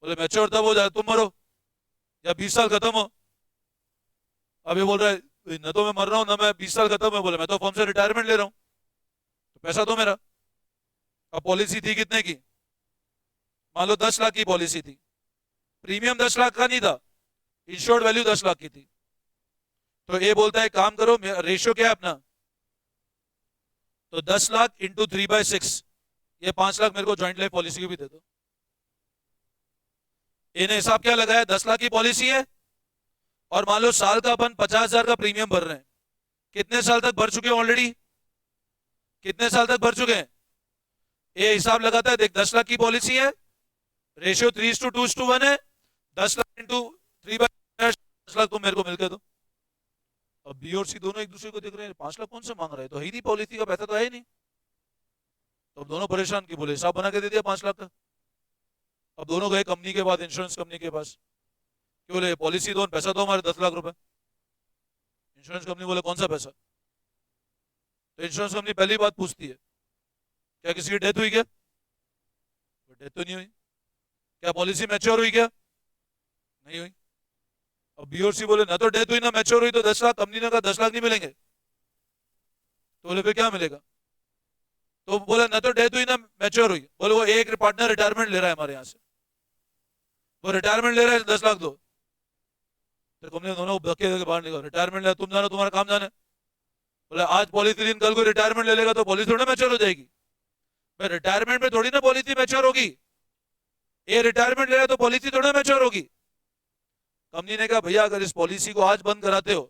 बोले मैच्योर तब हो जाए तुम मरो या 20 साल खत्म हो। अब ये बोल रहा है न तो मैं मर रहा हूं ना मैं 20 साल खत्म है, बोले मैं तो फर्म से रिटायरमेंट ले रहा हूं, तो पैसा तो मेरा। अब पॉलिसी थी कितने की, मान लो 10 लाख की पॉलिसी थी, प्रीमियम 10 लाख का नहीं था, इंश्योर्ड वैल्यू 10 लाख की थी। तो ये बोलता है काम करो, रेशियो क्या है अपना तो 10 लाख इंटू 3/6, ये 5 लाख मेरे को ज्वाइंट लाइफ पॉलिसी की भी दे दो। इन्हें हिसाब क्या लगाया, 10 लाख की पॉलिसी है और मान लो साल का अपन 50,000 का प्रीमियम भर रहे हैं। कितने साल तक भर चुके हैं ऑलरेडी, कितने साल तक भर चुके हैं? ये हिसाब लगाता है, देख 10 लाख की पॉलिसी है, रेशियो 3:2:1 है, 10 लाख इंटू 3/10 लाख तुम मेरे को मिलकर दो। अब बी और सी दोनों एक दूसरे को देख रहे हैं, 5 लाख कौन से मांग रहे हैं, तो है ही नहीं, पॉलिसी का पैसा तो है ही नहीं। तो अब दोनों परेशान की बोले हिसाब बना के दे दिया 5 लाख का। अब दोनों गए कंपनी के पास, इंश्योरेंस कंपनी के पास, क्यों बोले पॉलिसी दो, पैसा दो हमारे 10 लाख रुपए। इंश्योरेंस कंपनी बोले कौन सा पैसा? तो इंश्योरेंस कंपनी पहली बात पूछती है, क्या किसी की डेथ हुई क्या? डेथ तो नहीं हुई। क्या पॉलिसी मैच्योर हुई क्या? नहीं हुई। अब बी और सी बोले ना तो डेथ हुई ना मैच्योर हुई, तो 10 लाख, कंपनी ने कहा 10 लाख नहीं मिलेंगे। तो बोले फिर क्या मिलेगा? तो बोला ना तो डेथ हुई ना मैच्योर हुई। बोले वो एक पार्टनर रिटायरमेंट ले रहा है हमारे यहाँ से, वो रिटायरमेंट ले रहा है, 10 लाख दो। तो कंपनी दोनों धक्के देके बाहर निकालो, रिटायरमेंट ले, तुम जानो तुम्हारा काम जाने। बोले आज पॉलिसी दिन कल को रिटायरमेंट ले लेगा तो पॉलिसी थोड़ी मैच्योर हो जाएगी। भाई रिटायरमेंट में थोड़ी ना पॉलिसी मैच्योर होगी, ये रिटायरमेंट ले रहा है तो पॉलिसी थोड़ी मैच्योर होगी। कंपनी ने कहा भैया अगर इस पॉलिसी को आज बंद कराते हो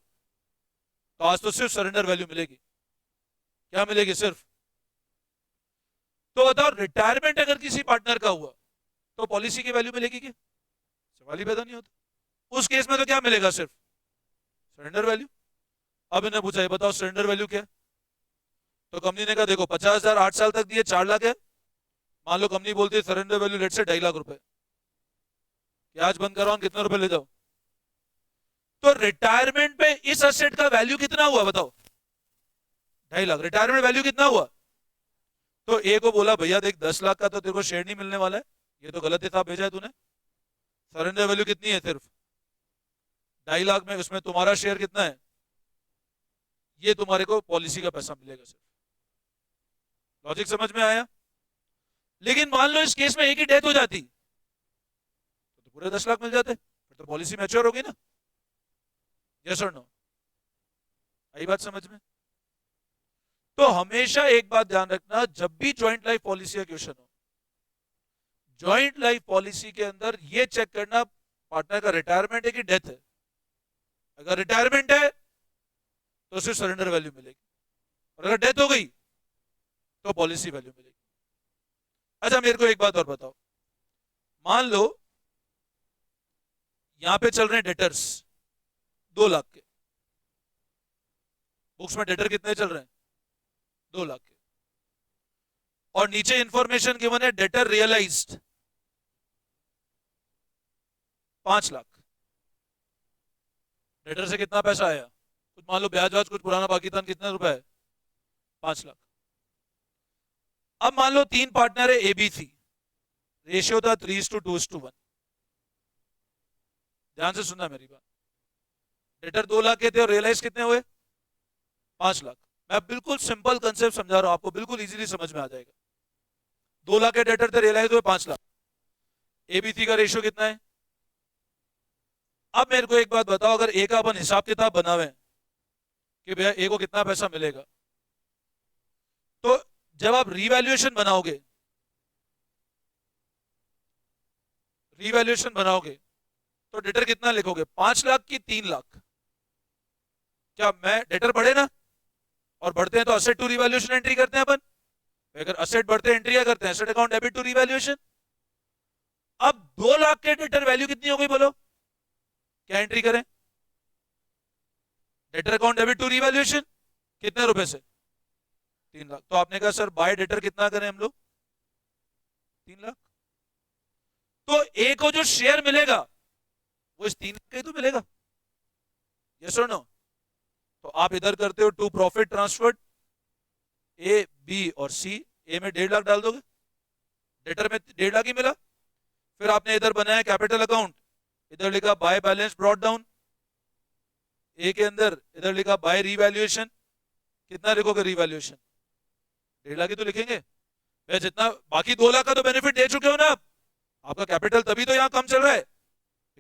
तो आज तो सिर्फ सरेंडर वैल्यू मिलेगी। क्या मिलेगी? सिर्फ। तो बताओ रिटायरमेंट अगर किसी पार्टनर का हुआ तो पॉलिसी की वैल्यू मिलेगी क्या? सवाल ही पैदा नहीं होता। उस केस में तो क्या मिलेगा? सिर्फ सरेंडर वैल्यू। अब इन्हें पूछा बताओ सरेंडर वैल्यू क्या है? तो कंपनी ने कहा देखो 50,000 8 साल तक दिए 4 लाख है, मान लो कंपनी बोलती है सरेंडर वैल्यू लेट से 2.5 लाख रुपए, आज बंद करवाओ कितने रुपए ले जाओ। तो रिटायरमेंट पे इस असेट का वैल्यू कितना हुआ बताओ? 2.5 लाख। रिटायरमेंट वैल्यू कितना हुआ? तो ए को बोला भैया देख 10 लाख का तो तेरे को शेयर नहीं मिलने वाला है, ये तो गलत हिसाब भेजा है तूने। सरेंडर वैल्यू कितनी है? सिर्फ 2.5 लाख में, उसमें तुम्हारा शेयर कितना है? ये तुम्हारे को पॉलिसी का पैसा मिलेगा सिर्फ। लॉजिक समझ में आया? लेकिन मान लो इस केस में एक ही डेथ हो जाती तो पूरे 10 लाख मिल जाते, फिर तो पॉलिसी मैच्योर होगी ना। यस और नो? आई बात समझ में? तो हमेशा एक बात ध्यान रखना, जब भी ज्वाइंट लाइफ पॉलिसी का क्वेश्चन हो, ज्वाइंट लाइफ पॉलिसी के अंदर ये चेक करना पार्टनर का रिटायरमेंट है कि डेथ है। अगर रिटायरमेंट है तो सिर्फ सरेंडर वैल्यू मिलेगी, और अगर डेथ हो गई तो पॉलिसी वैल्यू मिलेगी। अच्छा मेरे को एक बात और बताओ, मान लो यहां पे चल रहे हैं डेटर्स 2 लाख के, बुक्स में डेटर कितने चल रहे हैं? 2 लाख के, और नीचे इंफॉर्मेशन गिवन है डेटर रियलाइज्ड 5 लाख। डेटर से कितना पैसा आया? कुछ मान लो ब्याज वाज कुछ पुराना बाकी था, कितने रुपए है? 5 लाख। अब मान लो 3 पार्टनर है एबीसी, रेशियो था 3:2:1। ध्यान से सुनना मेरी बात। डेटर 2 लाख के थे और रियलाइज कितने हुए? 5 लाख। मैं बिल्कुल सिंपल कंसेप्ट समझा रहा हूं आपको, बिल्कुल इजीली समझ में आ जाएगा। 2 लाख के डेटर थे, रियलाइज हुए 5 लाख। एबीसी का रेशियो कितना है? अब मेरे को एक बात बताओ, अगर ए का अपन हिसाब किताब बनावे कि भैया ए को कितना पैसा मिलेगा, तो जब आप रीवैल्यूएशन बनाओगे, तो डेटर कितना लिखोगे? 5 लाख की 3 लाख। क्या मैं डेटर बढ़े ना, और बढ़ते हैं तो असेट टू रीवैल्यूएशन एंट्री करते हैं अपन। अगर असेट बढ़ते हैं एंट्री क्या करते हैं? Asset account debit to revaluation. अब 2 लाख के डेटर वैल्यू कितनी हो गई बोलो? क्या एंट्री करें? Debtor account debit to revaluation कितने रुपए से? 3 लाख। तो आपने कहा सर बाय डेटर कितना करें हम लोग? 3 लाख। तो ए को जो शेयर मिलेगा वो इस 3 लाख का ही तो मिलेगा। यस और नो? तो आप इधर करते हो to profit transferred, A B और सी। ए में 1.5 लाख डाल दोगे, डेटर में 1.5 लाख ही मिला। फिर आपने इधर बनाया कैपिटल अकाउंट, इधर लिखा बाय बैलेंस ब्रॉट डाउन। ए के अंदर इधर लिखा बाय रीवैल्यूएशन। कितना लिखोगे रीवैल्यूएशन? 1.5 लाख ही तो लिखेंगे। मैं जितना बाकी 2 लाख का तो बेनिफिट दे चुके हो ना आप। आपका कैपिटल तभी तो यहां कम चल रहा है।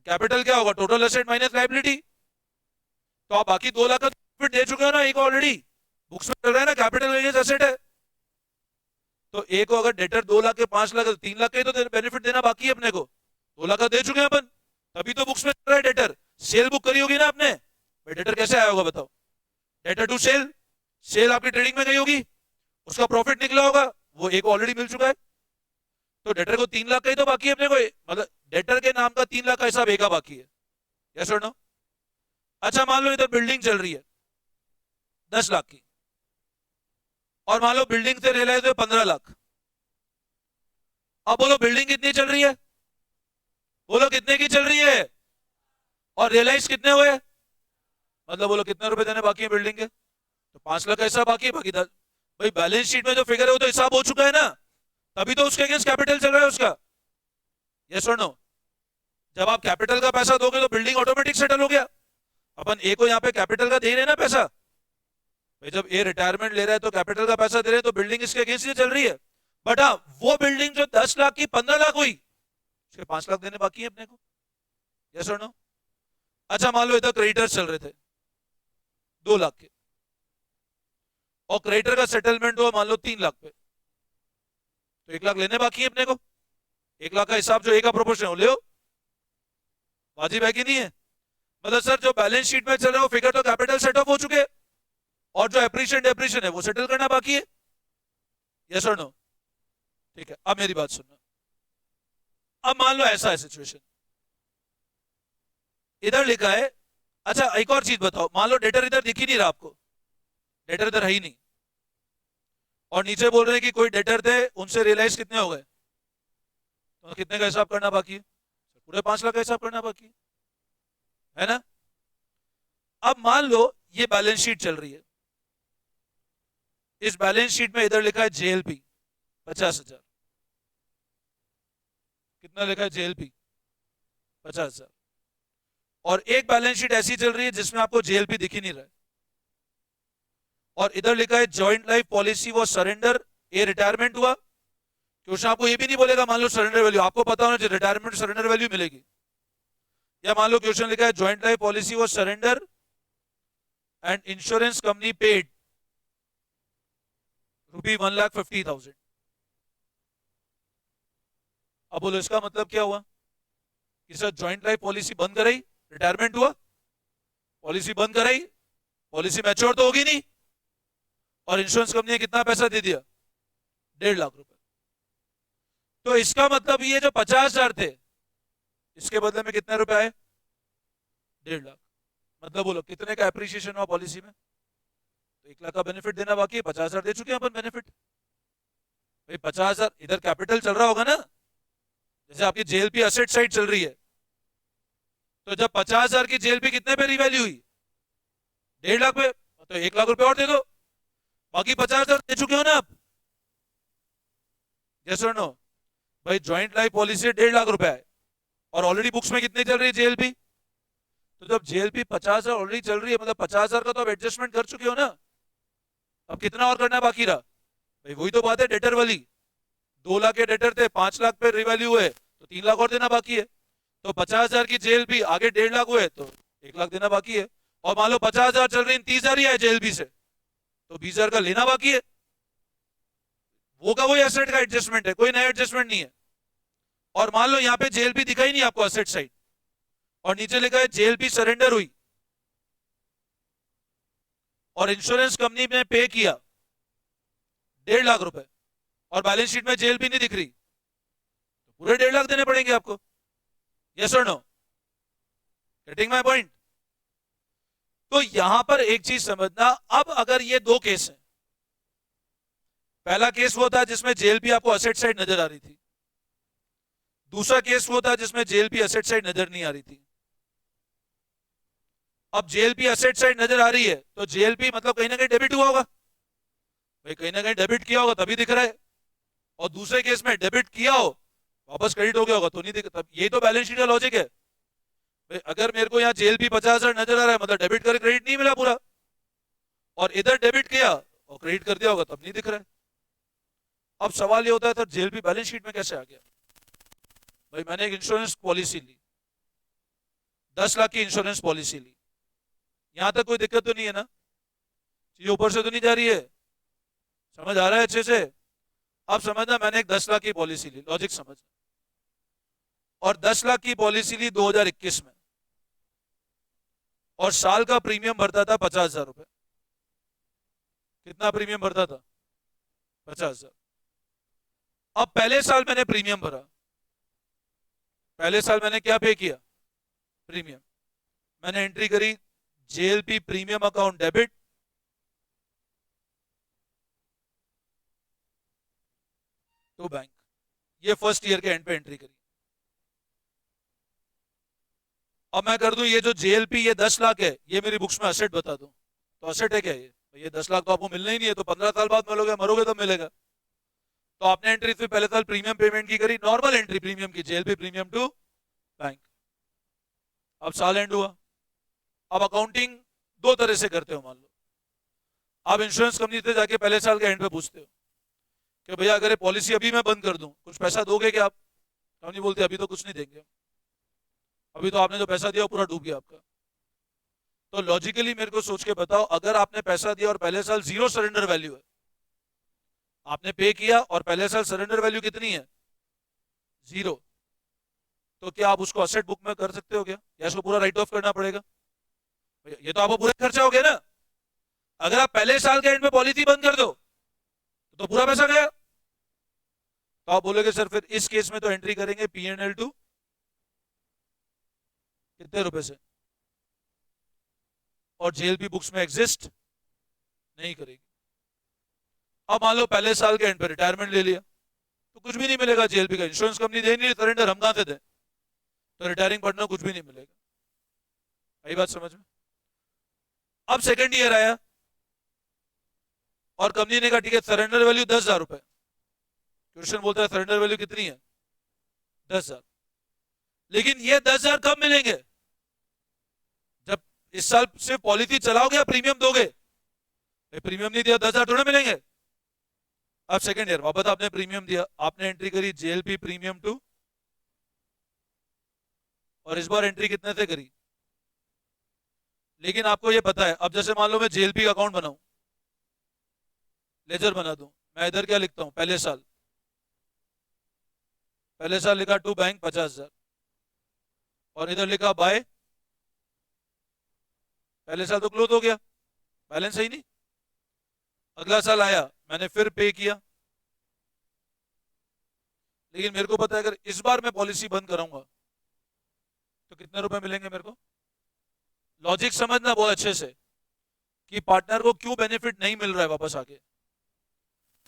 कैपिटल क्या होगा? Total asset minus liability. तो आप बाकी 2 लाख का बेनिफिट दे चुके हो ना एक ऑलरेडी। बुक्स में चल रहा है ना कैपिटल माइनस एसेट है, तो एक को अगर डेटर 2 लाख के 5 लाख, 3 लाख के तो बेनिफिट देना बाकी है अपने को। 2 लाख का दे चुके हैं अपन, तभी तो बुक्स में चल रहा है डेटर। सेल बुक करी होगी ना आपने, भाई डेटर कैसे आया होगा बताओ? डेटर टू सेल, सेल आपकी ट्रेडिंग में गई होगी, उसका प्रॉफिट निकला होगा, वो एक ऑलरेडी मिल चुका है। तो डेटर को 3 लाख का ही तो बाकी है अपने को, मतलब डेटर के नाम का 3 लाख का हिसाब एक का बाकी है। यस और नो? अच्छा मान लो इधर बिल्डिंग चल रही है 10 लाख की, और मान लो बिल्डिंग से रियलाइज हुए 15 लाख। अब बोलो बिल्डिंग कितनी चल रही है? बोलो कितने की चल रही है? और रियलाइज कितने हुए? मतलब बोलो कितने रुपए देने बाकी है बिल्डिंग के? तो 5 लाख का हिसाब बाकी है, बाकी 10। भाई बैलेंस शीट में जो फिगर है वो तो हिसाब हो चुका है ना, तभी तो उसके अगेंस्ट कैपिटल चल रहा है उसका। यस और नो? जब आप कैपिटल का पैसा दोगे तो बिल्डिंग ऑटोमेटिक सेटल हो गया। अपन ए को यहाँ पे कैपिटल का दे रहे हैं ना पैसा, भाई जब ए रिटायरमेंट ले रहा है तो कैपिटल का पैसा दे रहे हैं, तो बिल्डिंग इसके अगेंस्ट ही चल रही है। बट हाँ, वो बिल्डिंग जो 10 लाख की 15 लाख हुई, उसके 5 लाख देने बाकी है अपने को। यस और नो? अच्छा मान लो इधर क्रेडिटर्स चल रहे थे 2 लाख के, और क्रेडिटर का सेटलमेंट हुआ मान लो 3 लाख पे, तो 1 लाख लेने बाकी है अपने को। 1 लाख का हिसाब जो ए का प्रोपोर्शन हो ले, वाजिब है कि नहीं है? मतलब सर जो बैलेंस शीट में चल रहा है वो फिगर तो कैपिटल सेट ऑफ हो चुके हैं, और जो एप्रिशिएशन डेप्रिशिएशन है वो सेटल करना बाकी है। यस और नो? ठीक है, अब मेरी बात सुनना। अब मान लो ऐसा है सिचुएशन, इधर लिखा है, अच्छा एक और चीज बताओ, मान लो डेटर इधर दिख ही नहीं रहा आपको, डेटर इधर है ही नहीं, और नीचे बोल रहे हैं कि कोई डेटर थे उनसे रियलाइज कितने हो गए, तो कितने का हिसाब करना बाकी है? पूरे 5 लाख का हिसाब करना बाकी है ना? अब मान लो ये बैलेंस शीट चल रही है, इस बैलेंस शीट में इधर लिखा है जेएलपी 50,000, कितना लिखा है जेएलपी? 50,000। और एक बैलेंस शीट ऐसी चल रही है जिसमें आपको जेएलपी दिख ही नहीं रहा है, और इधर लिखा है जॉइंट लाइफ पॉलिसी वो सरेंडर, ये रिटायरमेंट हुआ। क्वेश्चन आपको ये भी नहीं बोलेगा मान लो सरेंडर वैल्यू, आपको पता होना चाहिए रिटायरमेंट सरेंडर वैल्यू मिलेगी। या मान लो क्वेश्चन लिखा है जॉइंट लाइफ पॉलिसी वो surrender and insurance company paid ₹1,50,000। अब बोलो इसका मतलब क्या हुआ कि सर जॉइंट लाइफ पॉलिसी बंद कराई, रिटायरमेंट हुआ, पॉलिसी बंद कराई, पॉलिसी मैच्योर तो होगी नहीं, और इंश्योरेंस कंपनी ने कितना पैसा दे दिया? 1.5 लाख रुपए। तो इसका मतलब ये जो 50,000 थे, इसके बदले में कितने रुपए आए? 1.5 लाख। मतलब बोलो कितने का एप्रिसिएशन हुआ पॉलिसी में? तो 1 लाख का बेनिफिट देना बाकी है, 50,000 दे चुके हैं अपन बेनिफिट। भाई 50,000 इधर कैपिटल चल रहा होगा ना, जैसे आपकी जेएलपी असेट साइड चल रही है, तो जब 50,000 की जेएलपी कितने पे रिवैल्यू हुई? 1.5 लाख पे, तो 1 लाख रुपए और दे दो, बाकी 50,000 दे चुके हो ना आप। यस और नो? भाई ज्वाइंट लाइफ पॉलिसी 1.5 लाख रुपए है, और ऑलरेडी बुक्स में कितनी चल रही है जेएलपी? तो जब जेएलपी 50,000 ऑलरेडी चल रही है, मतलब 50,000 का तो आप एडजस्टमेंट कर चुके हो ना, अब कितना और करना बाकी रहा? भाई वही तो बात है डेटर वाली, 2 लाख के डेटर थे, 5 लाख पे रिवैल्यू हुए, तो 3 लाख और देना बाकी है। तो 50,000 की जेएलपी आगे 1.5 लाख हुए, तो 1 लाख देना बाकी है। और मान लो 50,000 चल रही है, 30,000 ही है जेएलपी से, तो 20,000 का लेना बाकी है। वो का वही एसेट का एडजस्टमेंट है, कोई नया एडजस्टमेंट नहीं है। और मान लो यहाँ पे जेएलपी दिखाई नहीं आपको एसेट साइड, और नीचे लिखा है जेएलपी सरेंडर हुई, और इंश्योरेंस कंपनी ने पे किया 1.5 लाख रुपए, और बैलेंस शीट में जेएलपी नहीं दिख रही, तो पूरे 1.5 लाख देने पड़ेंगे आपको। यस और नो? Getting my point? तो यहां पर एक चीज समझना, अब अगर ये 2 केस हैं, पहला केस वो था जिसमें जेएलपी आपको असेट साइड नजर आ रही थी, दूसरा केस वो था जिसमें जेएलपी असेट साइड नजर नहीं आ रही थी। अब जेएलपी असेट साइड नजर आ रही है, तो जेएलपी मतलब कहीं ना कहीं डेबिट हुआ होगा, भाई कहीं ना कहीं डेबिट किया होगा तभी दिख रहा है। और दूसरे केस में डेबिट किया हो वापस क्रेडिट हो गया होगा तो नहीं दिख, तब ये तो बैलेंस शीट का लॉजिक है। भाई अगर मेरे को यहाँ जेएलपी 50,000 नजर आ रहा है, मतलब डेबिट कर क्रेडिट नहीं मिला पूरा, और इधर डेबिट किया और क्रेडिट कर दिया होगा तब नहीं दिख रहा है। अब सवाल ये होता है सर जेएलपी बैलेंस शीट में कैसे आ गया? भाई मैंने एक इंश्योरेंस पॉलिसी ली, 10 लाख की इंश्योरेंस पॉलिसी ली, यहां तक कोई दिक्कत तो नहीं है ना? चीज ऊपर से तो नहीं जा रही है? समझ आ रहा है अच्छे से? अब समझना, मैंने एक 10 लाख की पॉलिसी ली, लॉजिक समझ, और 10 लाख की पॉलिसी ली 2021 में, और साल का प्रीमियम भरता था 50,000 रुपए। कितना प्रीमियम भरता था? 50,000। अब पहले साल मैंने प्रीमियम भरा, पहले साल मैंने क्या पे किया? प्रीमियम। मैंने एंट्री करी JLP premium account debit, to bank. ये फर्स्ट ईयर के एंड पे एंट्री करी। अब मैं कर दूं ये जो जेएलपी ये 10 लाख है, ये मेरी बुक्स में असेट बता दूं, तो असेट है क्या ये 10 लाख तो आपको मिलना ही नहीं है, तो 15 साल बाद मिलोगे, मरोगे तब मिलेगा। तो आपने एंट्री फिर पहले साल प्रीमियम पेमेंट की करी, नॉर्मल एंट्री प्रीमियम की, जेएलपी प्रीमियम टू बैंक। अब साल एंड हुआ। अब अकाउंटिंग दो तरह से करते हो, मान लो आप इंश्योरेंस कंपनी से जाके पहले साल के एंड पे पूछते हो कि भैया अगर ये पॉलिसी अभी मैं बंद कर दूं, कुछ पैसा दोगे क्या आप? कंपनी बोलती है अभी तो कुछ नहीं देंगे, अभी तो आपने जो पैसा दिया वो पूरा डूब गया आपका। तो लॉजिकली मेरे को सोच के बताओ, अगर आपने पैसा दिया और पहले साल जीरो सरेंडर वैल्यू है, आपने पे किया और पहले साल सरेंडर वैल्यू कितनी है? जीरो, तो क्या आप उसको असेट बुक में कर सकते हो क्या, या इसको पूरा राइट ऑफ करना पड़ेगा? ये तो आपको पूरा खर्चा हो गया ना। अगर आप पहले साल के एंड में पॉलिसी बंद कर दो तो पूरा पैसा गया। तो आप बोलोगे सर फिर इस केस में तो एंट्री करेंगे पीएनएल टू कितने रुपए से, और जेएलपी बुक्स में एग्जिस्ट नहीं करेगी। अब मान लो पहले साल के एंड पे रिटायरमेंट ले लिया, तो कुछ भी नहीं मिलेगा जेएलपी का, इंश्योरेंस कंपनी दे नहीं, सरेंडर हम कहां से दें, तो रिटायरिंग पार्टनर कुछ भी नहीं मिलेगा। यही बात समझ में? अब सेकंड ईयर आया और कंपनी ने कहा ठीक है सरेंडर वैल्यू 10,000 रुपए। क्वेश्चन बोलता है सरेंडर वैल्यू कितनी है? 10,000। लेकिन ये 10,000 कब मिलेंगे? जब इस साल सिर्फ पॉलिसी चलाओगे या प्रीमियम दोगे? प्रीमियम नहीं दिया 10,000 थोड़े मिलेंगे। अब सेकंड ईयर वापस आपने प्रीमियम दिया, आपने एंट्री करी जेएलपी प्रीमियम टू, और इस बार एंट्री कितने से करी? लेकिन आपको ये पता है, अब जैसे मान लो मैं जेएलपी का अकाउंट बनाऊं, लेजर बना दूं, मैं इधर क्या लिखता हूं? पहले साल, पहले साल लिखा टू बैंक 50,000, और इधर लिखा बाय, पहले साल तो क्लोज हो गया, बैलेंस है ही नहीं। अगला साल आया, मैंने फिर पे किया, लेकिन मेरे को पता है अगर इस बार मैं पॉलिसी बंद कराऊंगा तो कितने रुपए मिलेंगे मेरे को। लॉजिक समझना बहुत अच्छे से कि पार्टनर को क्यों बेनिफिट नहीं मिल रहा है वापस आके।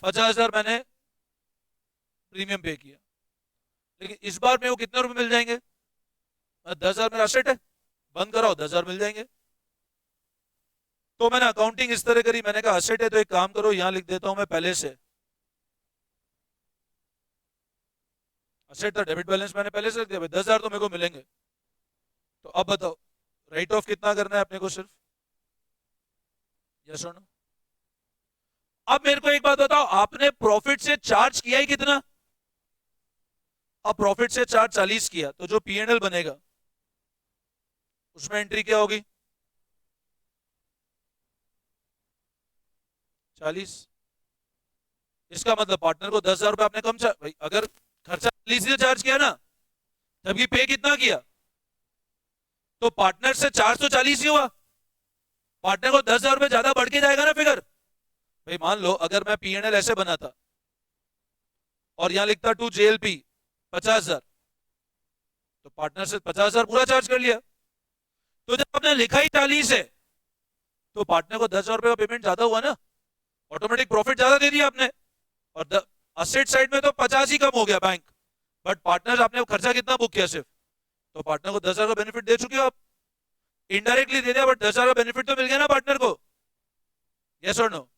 50,000 मैंने प्रीमियम पे किया, लेकिन इस बार मेरे को कितने रुपए मिल जाएंगे? 10,000 मेरा असेट है, बंद कराओ 10,000 मिल जाएंगे। तो मैंने अकाउंटिंग इस तरह करी, मैंने कहा असेट है तो एक काम करो, यहां लिख देता हूं मैं पहले से, असेट था डेबिट बैलेंस मैंने पहले से लिख दिया, 10,000 तो मेरे को मिलेंगे। तो अब बताओ राइट ऑफ कितना करना है अपने को सिर्फ, यस और नो? अब मेरे को एक बात बताओ, आपने प्रॉफिट से चार्ज किया ही कितना? अब प्रॉफिट से चार्ज 40 किया, तो जो पीएनएल बनेगा उसमें एंट्री क्या होगी? 40। इसका मतलब पार्टनर को 10,000 रुपए आपने कम भाई, अगर खर्चा 40 से चार्ज किया ना, जबकि पे कितना किया, तो पार्टनर से 440 ही हुआ, पार्टनर को 10,000 रुपए ज्यादा बढ़ के जाएगा ना फिगर। भाई मान लो अगर मैं पीएनएल ऐसे बनाता और यहां लिखता टू जेएलपी 50,000, तो पार्टनर से 50,000 पूरा चार्ज कर लिया। तो जब आपने लिखा ही 40 है, तो पार्टनर को 10,000 रुपए का पेमेंट ज्यादा हुआ ना, ऑटोमेटिक प्रॉफिट ज्यादा दे दिया आपने। और असेट साइड में तो 50 ही कम हो गया बैंक, बट पार्टनर आपने खर्चा कितना बुक किया सिर्फ, तो पार्टनर को 10,000 का बेनिफिट दे चुके हो आप, इनडायरेक्टली दे दिया, बट 10,000 का बेनिफिट तो मिल गया ना पार्टनर को, यस और नो?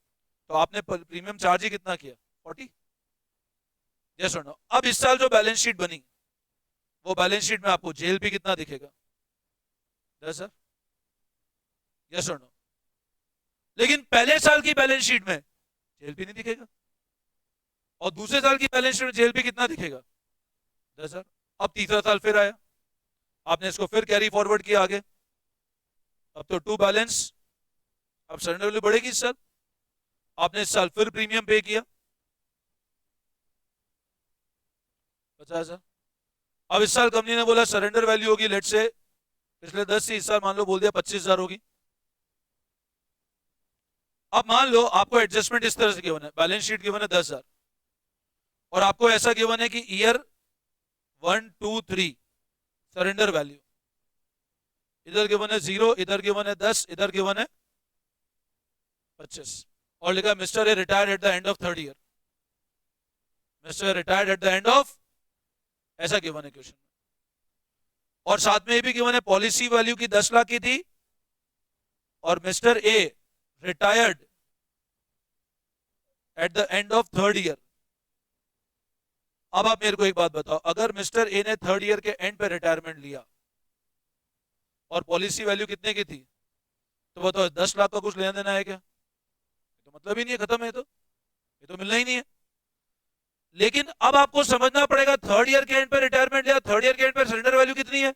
तो आपने प्रीमियम चार्ज ही कितना किया? 40, यस और नो? अब इस साल जो बैलेंस शीट बनी, वो बैलेंस शीट में आपको जेएलपी कितना दिखेगा? 10,000, यस और नो? लेकिन पहले साल की बैलेंस शीट में जेएलपी नहीं दिखेगा, और दूसरे साल की बैलेंस शीट में जेएलपी कितना दिखेगा? 10,000। अब तीसरा साल फिर आया, आपने इसको फिर कैरी फॉरवर्ड किया आगे, अब तो टू बैलेंस, अब सरेंडर वैल्यू बढ़ेगी इस साल, आपने इस साल फिर प्रीमियम पे किया, 50,000। अब इस साल कंपनी ने बोला सरेंडर वैल्यू होगी लेट से पिछले 10 से इस साल मान लो बोल दिया 25,000 होगी। अब मान लो आपको एडजस्टमेंट इस तरह से गिवन है, बैलेंस शीट गिवन है 10,000 और आपको ऐसा गिवन है कि ईयर 1 2 3 सरेंडर वैल्यू, इधर गिवन है 0, इधर गिवन है 10, इधर गिवन है 25 और लिखा mister a retired at the end of 3rd year, mister retired at the end of, ऐसा गिवन है क्वेश्चन में। और साथ में ये भी गिवन है पॉलिसी वैल्यू की 10 लाख की थी और mister a retired at the end of 3rd year. अब आप मेरे को एक बात बताओ, अगर मिस्टर ए ने 3rd ईयर के एंड पे रिटायरमेंट लिया और पॉलिसी वैल्यू कितने की थी, तो बताओ 10 लाख का कुछ लेना देना है क्या? तो मतलब ही नहीं है, खत्म है, तो ये तो मिलना ही नहीं है। लेकिन अब आपको समझना पड़ेगा 3rd ईयर के एंड पे रिटायरमेंट लिया, 3rd ईयर के एंड पे सरेंडर वैल्यू कितनी है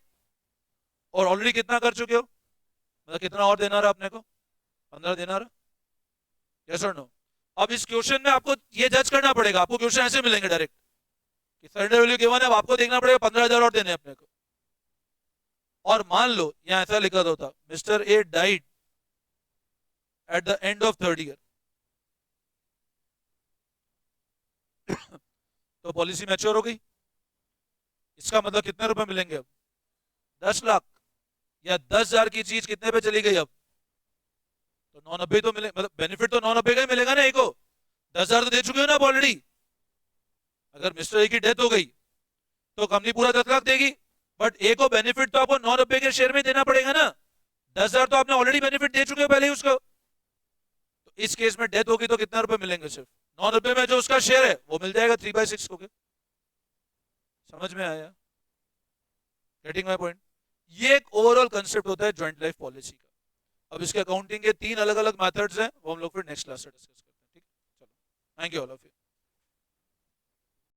और ऑलरेडी कितना कर चुके हो, मतलब कितना और देना रहा अपने को, 15 देना रहा, यस और नो। अब इस क्वेश्चन में आपको ये जज करना पड़ेगा, आपको क्वेश्चन ऐसे मिलेंगे डायरेक्ट कि सरेंडर वैल्यू गिवन है, अब आपको देखना पड़ेगा 15,000 और देने अपने को। और मान लो यहां ऐसा लिखा होता mister A died at the end of 3rd year, तो पॉलिसी मैच्योर हो गई। इसका मतलब कितने रुपए मिलेंगे अब? 10 लाख या 10,000 की चीज कितने पे चली गई अब? तो 990 तो मिले, मतलब बेनिफिट तो 990 का ही मिलेगा ना। एक को 10,000 तो दे चुके हो ना आप ऑलरेडी। अगर मिस्टर ए की डेथ हो गई तो कंपनी पूरा 10 लाख देगी, बट ए को बेनिफिट तो आपको 990 के शेयर में देना पड़ेगा ना। 10,000 तो आपने ऑलरेडी बेनिफिट दे चुके हो पहले ही उसको। तो इस केस में डेथ होगी तो कितना रुपए मिलेंगे? सिर्फ 990 में जो उसका शेयर है वो मिल जाएगा 3/6 को। समझ में आया? Getting my point? ये एक ओवरऑल कंसेप्ट होता है जॉइंट लाइफ पॉलिसी का। अब इसके अकाउंटिंग के 3 अलग अलग मेथड्स हैं, वो हम लोग फिर नेक्स्ट क्लास से डिस्कस करते हैं। ठीक है, चलो, thank you all of you.